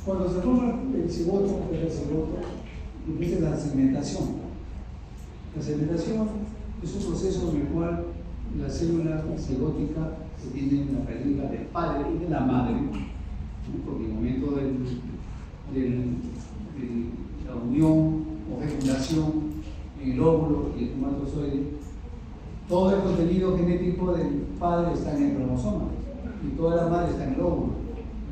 Cuando se forma el cigoto, empieza la segmentación. La segmentación es un proceso en el cual la célula cigótica que tiene la característica del padre y de la madre, ¿no? Porque en el momento de la unión o fecundación en el óvulo y el espermatozoide, todo el contenido genético del padre está en el cromosoma y toda la madre está en el óvulo.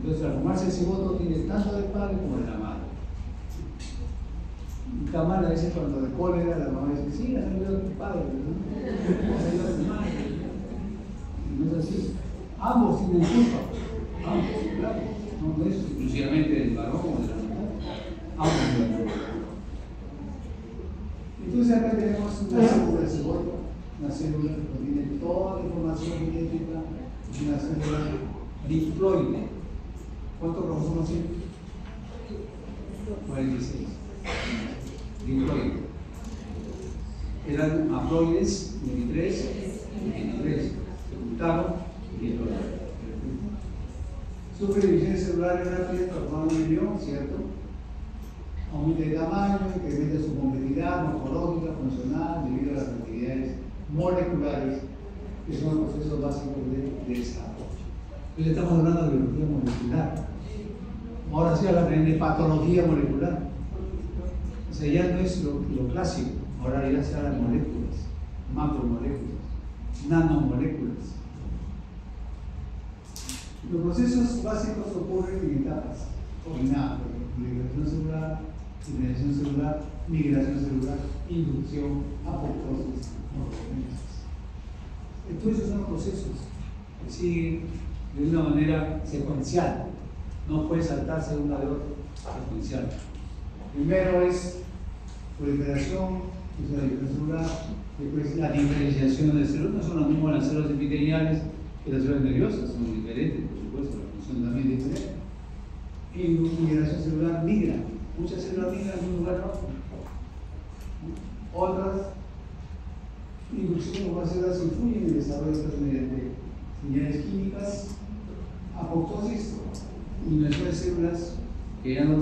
Entonces, al formarse el cigoto, tiene tanto del padre como de la madre. Y está mal a veces cuando de cólera la mamá dice: sí, ha salido de tu padre, ¿no? Ha salido de tu madre. No es así. Ambos tienen culpa. Ambos, claro. No es exclusivamente del varón o de la mujer. Ambos tienen culpa. Entonces acá tenemos una célula de cigoto, una célula que contiene toda la información genética, una célula diploide. ¿Cuántos cromosomas tiene? 46. Diploide. Eran haploides, 23 y 23. Se juntaron y diploide. Sufre divisiones celulares rápidas para formar un embrión, ¿cierto? Aumenta de tamaño, incrementa su complejidad morfológica, funcional, debido a las actividades moleculares, que son los procesos básicos de desarrollo. Entonces estamos hablando de biología molecular. Ahora sí hablan de patología molecular. O sea, ya no es lo clásico, ahora ya se habla de moléculas, macromoléculas, nanomoléculas. Los procesos básicos ocurren en etapas combinadas, migración celular, hibridación celular, migración celular, inducción, apoptosis, morfogénesis. Todos esos son procesos que siguen de una manera secuencial, no puede saltarse de una de otra, secuencial. Primero es proliferación, o sea, la división celular, después la diferenciación de células. No son las mismas las células epiteliales que las células nerviosas, son diferentes, por supuesto, la función también es diferente. Y migración celular migra, muchas células migran de un lugar a otro. Otras inducción o células influyen en el desarrollo de estas mediante señales químicas, apoptosis, eliminación de células que ya no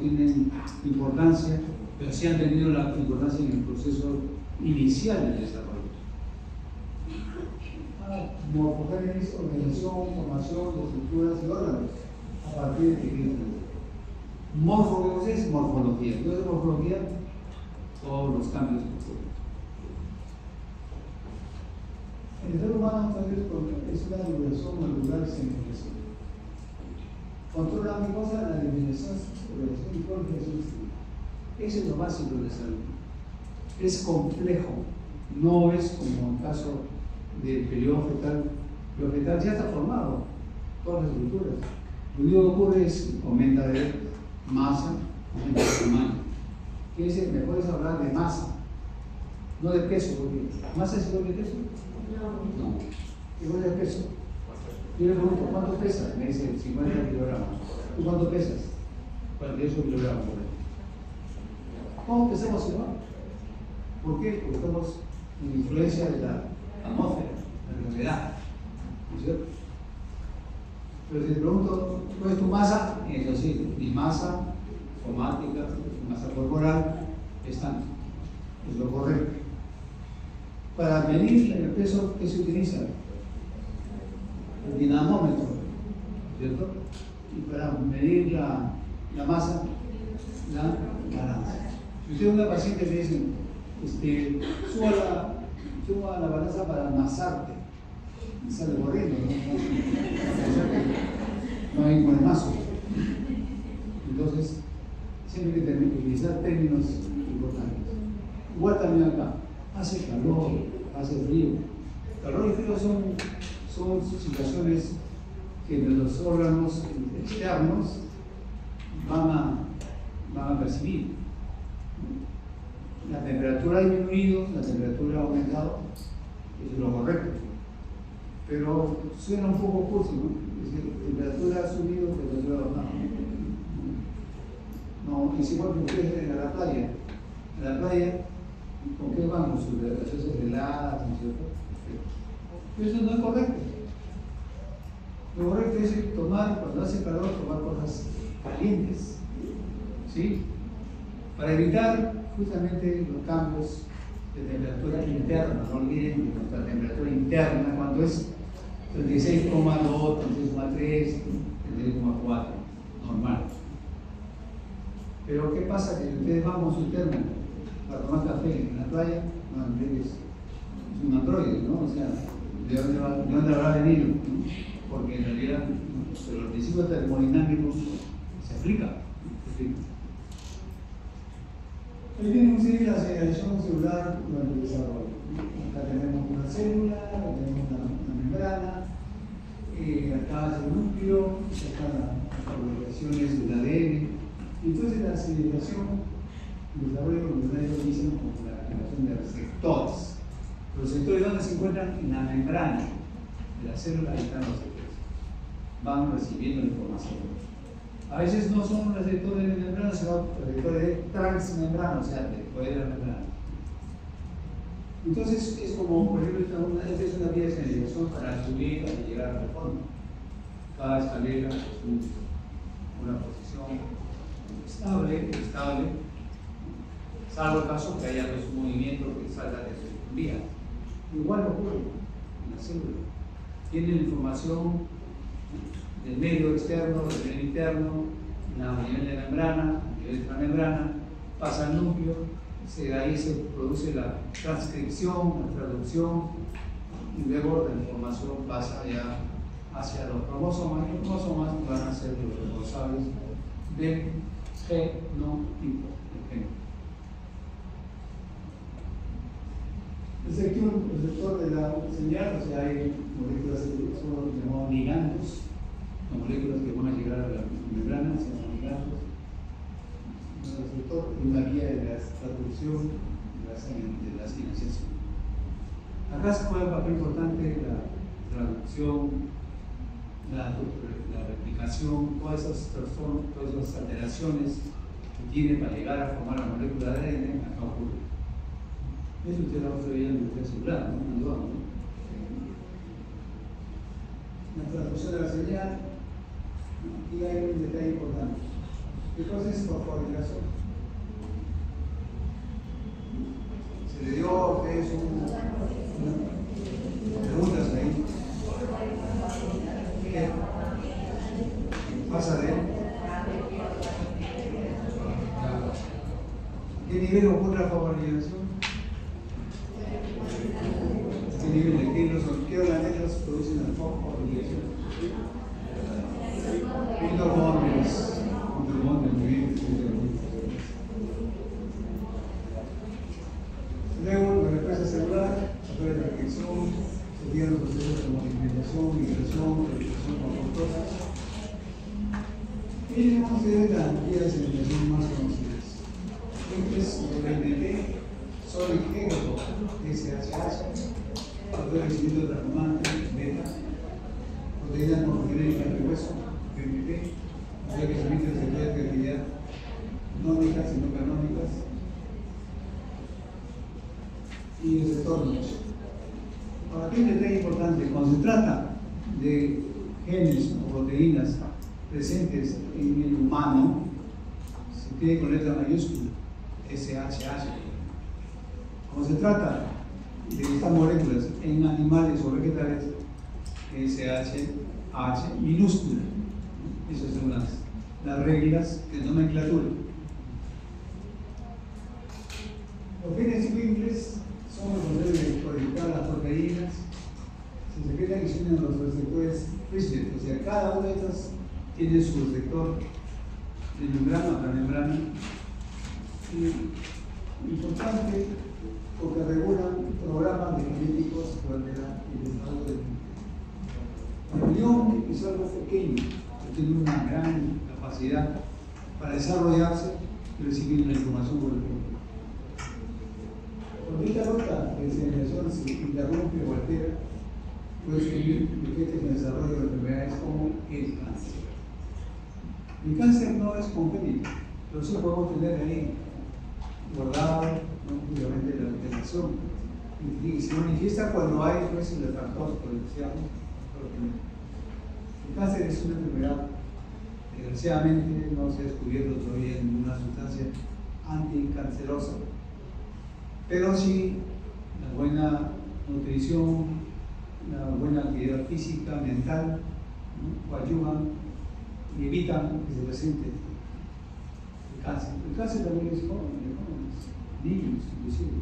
tienen importancia, pero sí han tenido la importancia en el proceso inicial del desarrollo. Morfogénesis, organización, formación de estructuras y órganos a partir de tejidos. Morfo, ¿qué es morfología? ¿Qué es morfología? Todos los cambios corporales. El ser humano es una regulación molecular sin definición. Controla mi cosa la definición, regulación y coordinación. Eso es lo básico de la salud. Es complejo, no es como en el caso del periodo fetal. El fetal ya está formado, todas las estructuras. Lo único que ocurre es que aumenta de masa, aumenta de tamaño. ¿Qué dice? Me puedes hablar de masa, no de peso, porque ¿masa es igual que peso? No. Igual de peso. Yo le pregunto, ¿cuánto pesas? Me dice 50 kilogramos. ¿Tú cuánto pesas? 48 kilogramos. ¿Cómo pesamos igual? ¿Por qué? Porque estamos en influencia de la atmósfera, de la gravedad. ¿No es cierto? Pero si te pregunto, ¿cuál es tu masa? Eso sí, mi masa somática, mi masa corporal, es tanto. Es lo correcto. Para medir el peso, ¿qué se utiliza? El dinamómetro, ¿cierto? Y para medir la masa, la balanza. Si usted es una paciente que dice, suba la balanza para amasarte, y sale corriendo, no hay con el mazo. Entonces, siempre hay que utilizar términos importantes. Igual también acá, hace calor, hace frío. Calor y frío son situaciones que los órganos externos van a percibir. La temperatura ha disminuido, la temperatura ha aumentado, eso es lo correcto. Pero suena un poco cursi, ¿no? Es decir, temperatura ha subido, temperatura ha bajado. No, es igual que ustedes en la playa. En la playa, ¿con qué vamos? Las cosas heladas, ¿no es cierto? Pero eso no es correcto. Lo correcto es tomar, cuando hace calor, tomar cosas calientes. ¿Sí? Para evitar justamente los cambios de temperatura interna. No olviden que nuestra temperatura interna, cuando es 36,2, 36,3, 36,4, normal. Pero ¿qué pasa? Que ustedes van con su termo para tomar café en la playa, no, es un androide, ¿no? O sea, ¿de dónde habrá venido? ¿No? Porque en realidad el principio termodinámico se aplica. Ahí tenemos la segregación celular durante el desarrollo. Acá tenemos una célula, acá tenemos una membrana, acá hace el núcleo, acá las poblaciones del ADN. Entonces la segregación y desarrollo lo dicen como la generación de receptores. Los receptores, ¿dónde se encuentran? En la membrana de la célula, ahí están los receptores. Van recibiendo la información. A veces no son receptores de membrana, sino receptores de transmembrana, o sea, después de la membrana. Entonces es como, por ejemplo, esta es una vía de señalización para subir y llegar al fondo. Cada escalera es una posición estable, salvo el caso que haya un movimiento que salga de su vía. Igual ocurre en la célula. Tiene la información del medio externo, del medio interno, a nivel de membrana, a nivel de la membrana, pasa al núcleo, ahí se produce la transcripción, la traducción, y luego la información pasa ya hacia los cromosomas, y los cromosomas van a ser los responsables del genotipo. El sector de la señal, o sea, hay moléculas que son llamados ligandos, las moléculas que van a llegar a la membrana, se llaman ligandos. El receptor y una vía de la traducción de la silenciación. Acá se juega un papel importante la traducción, la replicación, todas esas alteraciones que tiene para llegar a formar la molécula de ADN, acá ocurre. Eso usted lo va a ver en el celular, ¿no? La traducción de la señal, aquí hay un detalle importante. ¿Qué cosa es fosforilación? Se le dio a ustedes preguntas ahí. ¿Qué pasa de él? ¿Qué nivel ocurre la fosforilación? ¿Qué nivel de qué organelos producen la fosforilación? Mitocondrias. Luego, la respuesta celular, a través de la reacción, se dieron los procesos de multiplicación, migración, replicación por apoptosis. Y tenemos que ver las vías de alimentación más conocidas. Es el NP, Sonic Ego, SHH, factor de crecimiento transformante, beta, proteína morfogenética del hueso, PMP, factor de crecimiento de sectores de actividad nónicas y no canónicas, y receptores. Ahora, aquí un detalle importante: cuando se trata de genes o proteínas presentes en el humano, se escribe con letra mayúscula, SHH. Cuando se trata de estas moléculas en animales o vegetales, SHH minúscula. Esas son las reglas de nomenclatura. Los genes simples son los que deben codificar las proteínas. Se secretan y se unen los receptores Frischlet, o sea, cada una de estas tiene su receptor de membrana o transmembrana. Y importante porque regulan programas de genéticos y el estado del el embrión es algo pequeño, que tiene una gran capacidad para desarrollarse y recibir la información por el cuerpo. Cuando esta ruta de señalización se interrumpe o altera, puede surgir efectos en el desarrollo de enfermedades como el cáncer. El cáncer no es congénito, pero sí podemos tener ahí guardado, ¿no? Obviamente la alteración. Y se manifiesta cuando hay pues, el factor potencial. El cáncer es una enfermedad que desgraciadamente no se ha descubierto todavía ninguna sustancia anticancerosa. Pero sí, la buena nutrición, la buena actividad física, mental, ¿no? Coadyuvan y evitan que se presente el cáncer. El cáncer también es joven, de jóvenes, niños inclusive.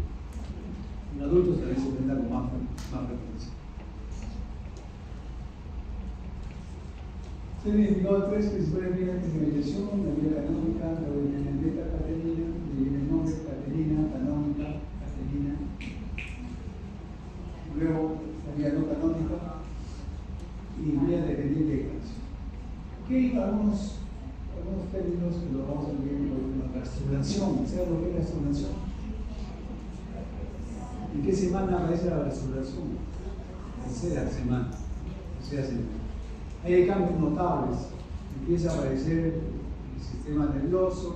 En adultos también se presenta con más frecuencia. Se han identificado tres principales vías de señalización: la vía canónica, la vía beta-catenina, de viene el nombre catenina, canónica, catenina. Luego la vía no canónica y vía dependiente de calcio. Aquí hay algunos términos que lo vamos a ver por la gastrulación. ¿Saben lo que es gastrulación? ¿En qué semana aparece la gastrulación? Tercera semana. Hay cambios notables. Empieza a aparecer el sistema nervioso,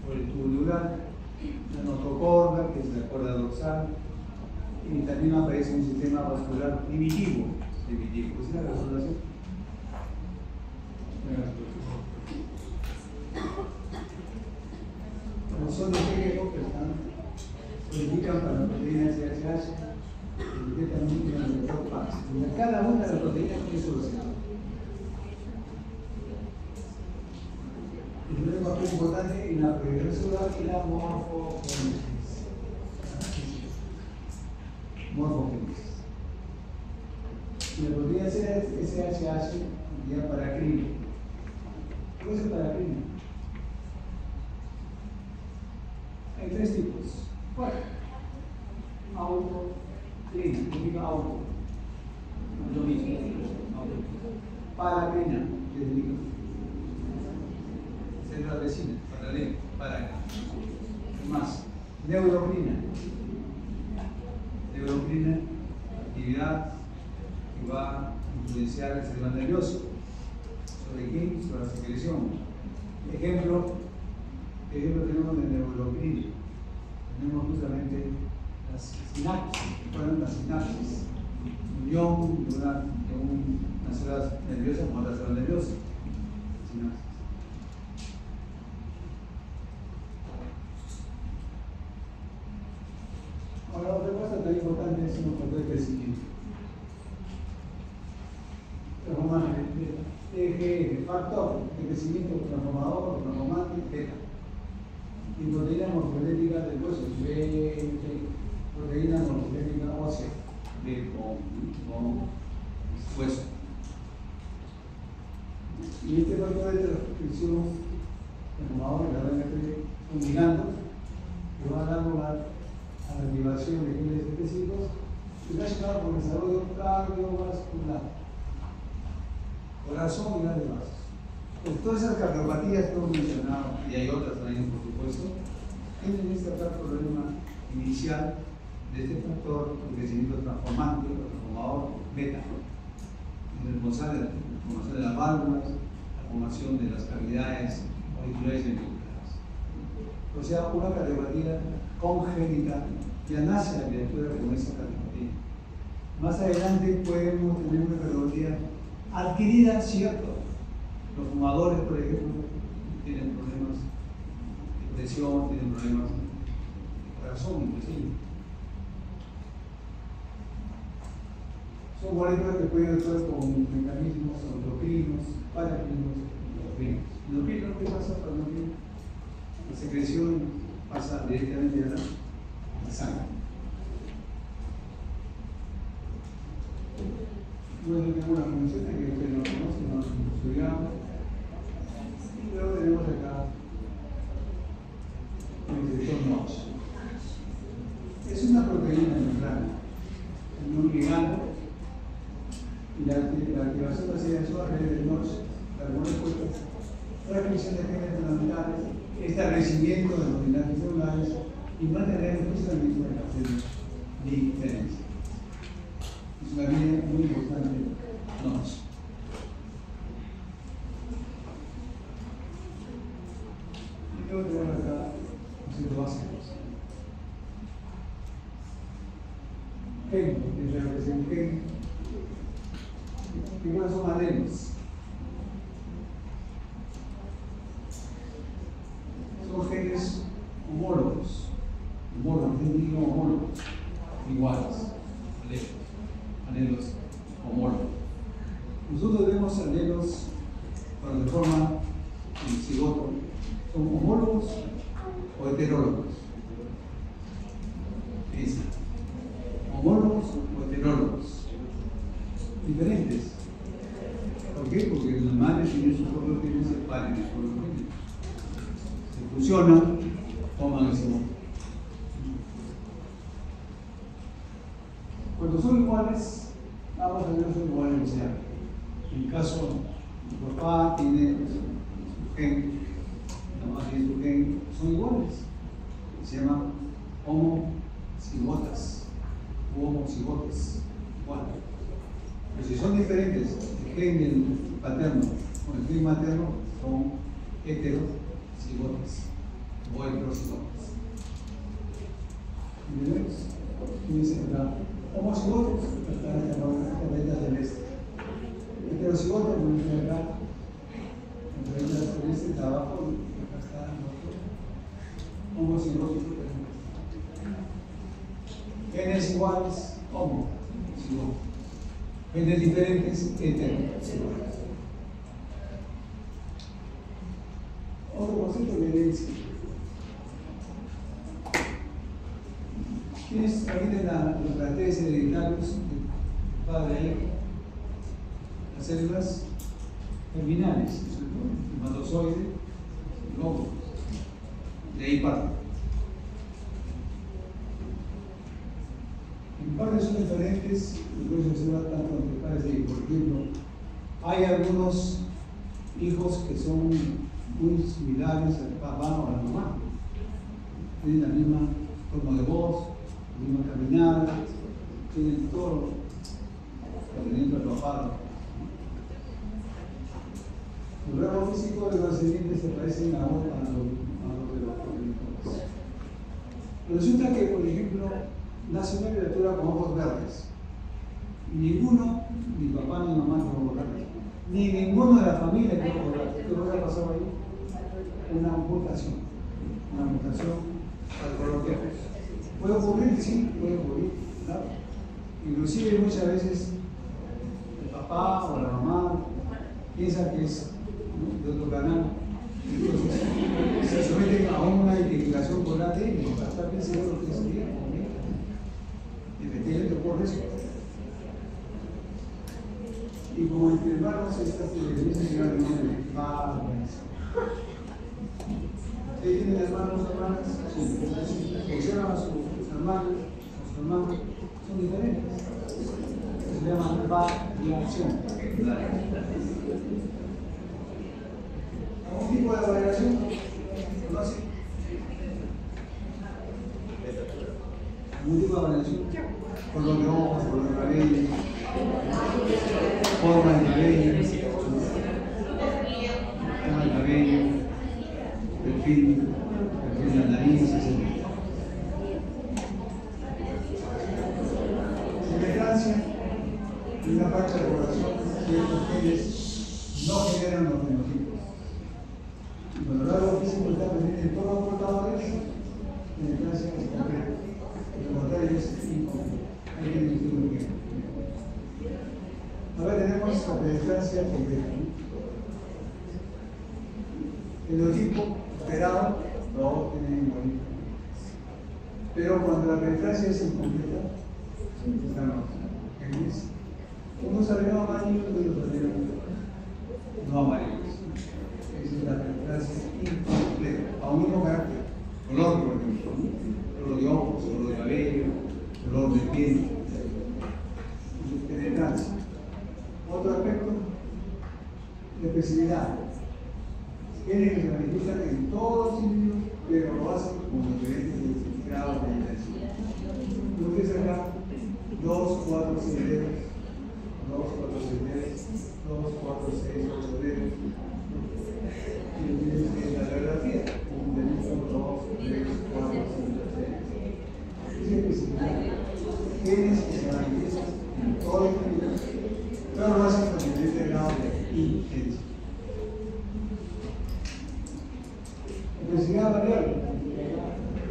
por el tubo neural, la notocorda, que es la cuerda dorsal, y también aparece un sistema vascular primitivo. ¿Es la gastrulación? Los son los que indican para la proteína SHH, cada una de las proteínas tiene su receptor. El primer papel importante en la proliferación celular y la morfogénesis. Y la proteína SHH ya paracrina. ¿Qué es el paracrina? Hay tres tipos. ¿Cuál? Autocrina, significa auto. Lo mismo. Paracrina, que significa células vecinas, para. Más. Neurocrina. Actividad que va a influenciar el sistema nervioso. ¿Sobre qué? Sobre la secreción. Ejemplo tenemos de neurocrina. Tenemos justamente las sinapsis. Fueron las sinapsis. Unión de unas células nerviosas con otras células nerviosas. Sinapsis. es un factor de crecimiento. Transformante, eje, factor de crecimiento transformador, transformante, beta. Y proteína morfogenética del hueso, B, proteína morfogenética ósea, B con hueso. Y este factor de transcripción transformador, realmente un ligando que va a dar lugar a la activación de genes específicos relacionados con el desarrollo cardiovascular, corazón y grandes vasos. Pues todas esas cardiopatías que hemos mencionado, y hay otras también, por supuesto, tienen este problema inicial de este factor de crecimiento transformante, o transformador beta, el responsable de la formación de las válvulas, la formación de las cavidades auriculares y ventriculares. O sea, una cardiopatía congénita, ya nace la criatura con esa cardiopatía. Más adelante podemos tener una cardiopatía adquirida, cierto. Los fumadores, por ejemplo, tienen problemas de presión, tienen problemas de corazón, inclusive. Son moléculas que pueden actuar con mecanismos endocrinos, paracrinos y endocrinos. ¿Endocrinos qué pasa con endocrinos? La secreción pasa directamente a la sangre. Bueno, tengo una función que ustedes no conocen, no hemos estudiado. Y luego tenemos acá el receptor NOX. Es una proteína membrana, un ligando, y la activación de la señalización a través del NOX, algunas respuestas, transcripción de genes fundamentales, establecimiento de los enlaces celulares y mantener el funcionamiento de las células de diferencia. Es una línea muy importante, NOX. Y luego tenemos acá conceptos básicos. Gen, que representa gen. ¿Qué son alelos? Son genes homólogos, homólogos, iguales, alelos homólogos. Nosotros vemos alelos cuando se forman el cigoto, ¿son homólogos o heterólogos? Piensa, homólogos o heterólogos, diferentes. ¿Por qué? Porque las madres tienen sus propios genes, el padre tiene sus propios genes. Se fusionan, toman el cigoto. Cuando son iguales, ambos alelos son iguales. O sea, en el caso, el papá tiene su gen, la mamá tiene su gen, son iguales. Se llaman homocigotas o homocigotes. Igual. Pero si son diferentes, el gen del paterno con el gen materno son heterocigotes o heterocigotes. ¿Entendemos? Fíjense acá. Homocigotes están en la venta celeste. Heterocigotes, como dicen acá, en la venta celeste está abajo, y acá está el otro. Homocigotes. Genes iguales, homocigotes. Genes diferentes, heterocigotes. Otro concepto de herencia. Aquí tienen los caracteres hereditarios del padre e hijo. Las células germinales, el hematozoide, el óvulo. De ahí parte. En parte son diferentes, y pueden observar tanto entre padres e hijos. Por ejemplo, hay algunos hijos que son muy similares al papá o a la mamá. Tienen la misma forma de voz, la misma caminada, tienen todo teniendo el papá. Los rasgos físicos de los descendientes se parecen a los de los progenitores. Resulta que, por ejemplo, nace una criatura con ojos verdes. Y ninguno, ni papá ni mamá, tiene ojos verdes. Ni ninguno de la familia tiene ojos verdes. ¿Qué cosa ha pasado ahí? Una mutación. Una mutación al color de ojos. ¿Puede ocurrir? Sí, puede ocurrir. ¿Claro? Inclusive muchas veces el papá o la mamá piensa que es, ¿no?, de otro canal. Entonces se someten a una identificación por la ADN para estar bien seguro que es bien o bien. Efectivamente ocurre eso. Y como entre hermanos estas televisiones llevan el nombre de padres. ¿Ustedes tienen hermanos o hermanas? Sí. Observan a sus hermanos, son diferentes. Se llama variación. ¿Algún tipo de variación? ¿No así? ¿Algún tipo de variación? Color de ojos, color de cabello, forma de cabello, forma de cabello, perfil de la nariz, etc. Semejanza y una parte de la población que los genes no generan los fenotipos. Y cuando el rasgo físico está presente en todos los portadores, la semejanza es completa. Lo contrario es incompleta. Hay que distinguir bien. Ahora tenemos la penetrancia completa. El fenotipo esperado lo tienen igualito. Pero cuando la penetrancia es incompleta, están los genes. Unos salieron amarillos y otros salieron no amarillos. Esa es la penetrancia incompleta. A un mismo carácter. Color, por ejemplo. Color de ojos, color de cabello, color de piel. Penetrancia. Otro aspecto, la especificidad. Genes que se manifiestan en todos los individuos, pero lo hacen con diferentes grados de intensidad. Entonces acá, 2, 4, 6 dedos, 2, 4, 6 dedos, 2, 4, 6, 8 dedos. Y la radiografía, 1, 2, 3, 4, 5, 6. Es especificidad. Genes que se manifiestan en todos los individuos, pero lo hacen con diferentes grados de intensidad. Intensidad variable.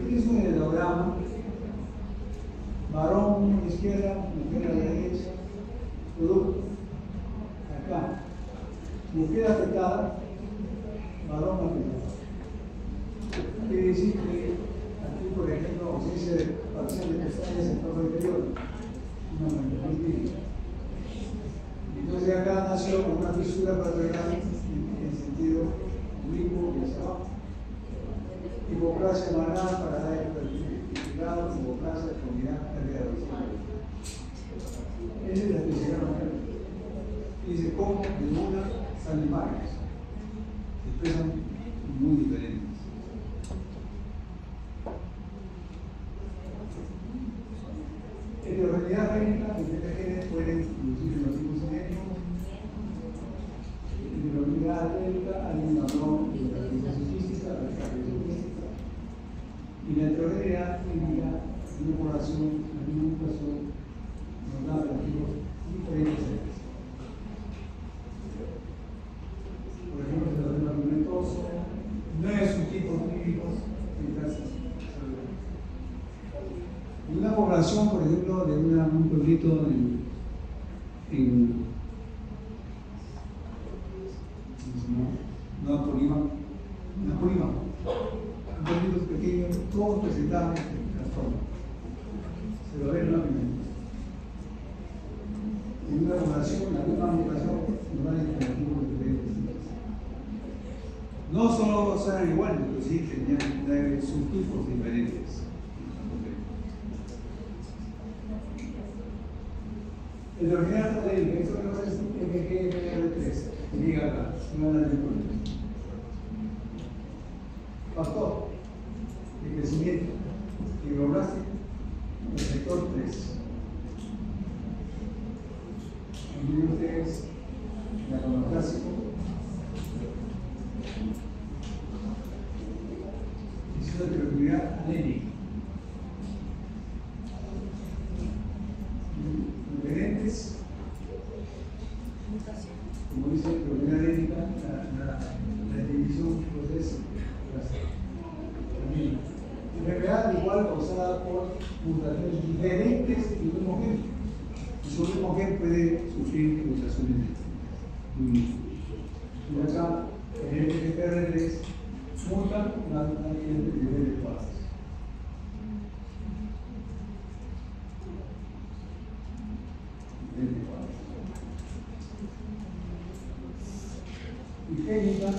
Este es un hidrograma. Varón a la izquierda, mujer a la derecha. Producto. Acá. Mujer afectada, varón afectado. Quiere decir que aquí, por ejemplo, ausencia parcial de pestañas en todo el interior. Una manifestación. Entonces acá nació una fisura paternal en sentido oblicuo y hacia abajo. Hipoplasia malar para dar el hipoplasia combinada pérdida de visión. Esa es la especialidad malar. Y dice cómo de una salen varias. Se expresan muy diferentes. Heterogeneidad génica, diferentes genes pueden producir fenotipos genéticos. Heterogeneidad génica, hay un patrón de caracterización física, la caracterización física. Y la heterogeneidad génica, una población, la misma mutación, nos da fenotipos diferentes genes. Por ejemplo, el fenotipos pigmentoso no es un tipo clínico, gracias. Una población, por ejemplo, de un pueblito no Polímaco, un pueblito pequeño, todos presentaban trastorno. Se lo ven rápidamente. En una población, la misma mutación, nos dan alternativos diferentes. No solo eran iguales, pero sí tenían subtipos diferentes. El original de la esto no es MGR3, que llega acá, no la del factor de crecimiento fibroblástico, el sector 3. Miren ustedes el aconoclásico. Es una heterogeneidad anémica. Diferentes, como dice la heterogeneidad anémica, la división pues es la misma. Enfermedad igual causada por mutaciones diferentes y mismo gen. su mujer puede sufrir mutaciones distintas. Y acá, en el FR3, mutan una nivel de cuadros. Y técnica,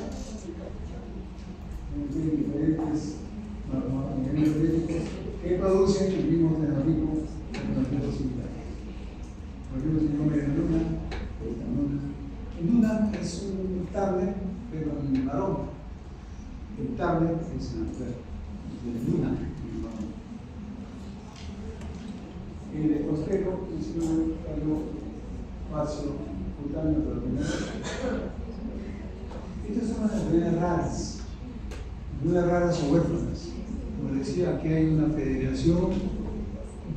tiene diferentes mecanismos genéticos que producen el mismo fenótipo similar. Por ejemplo, si no me da Luna es un tablet, pero en varón. El tablet es una mujer. Luna en varón. El ecostero es un calor falso, cutáneo, pero primero. Estas son las enfermedades raras o huérfanas. Como decía, aquí hay una federación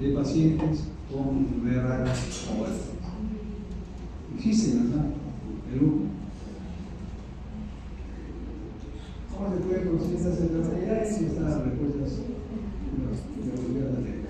de pacientes con enfermedades raras o huérfanas. Existen, ¿verdad? Perú. ¿Cómo se pueden conocer estas enfermedades? Y están las respuestas de los gobiernos.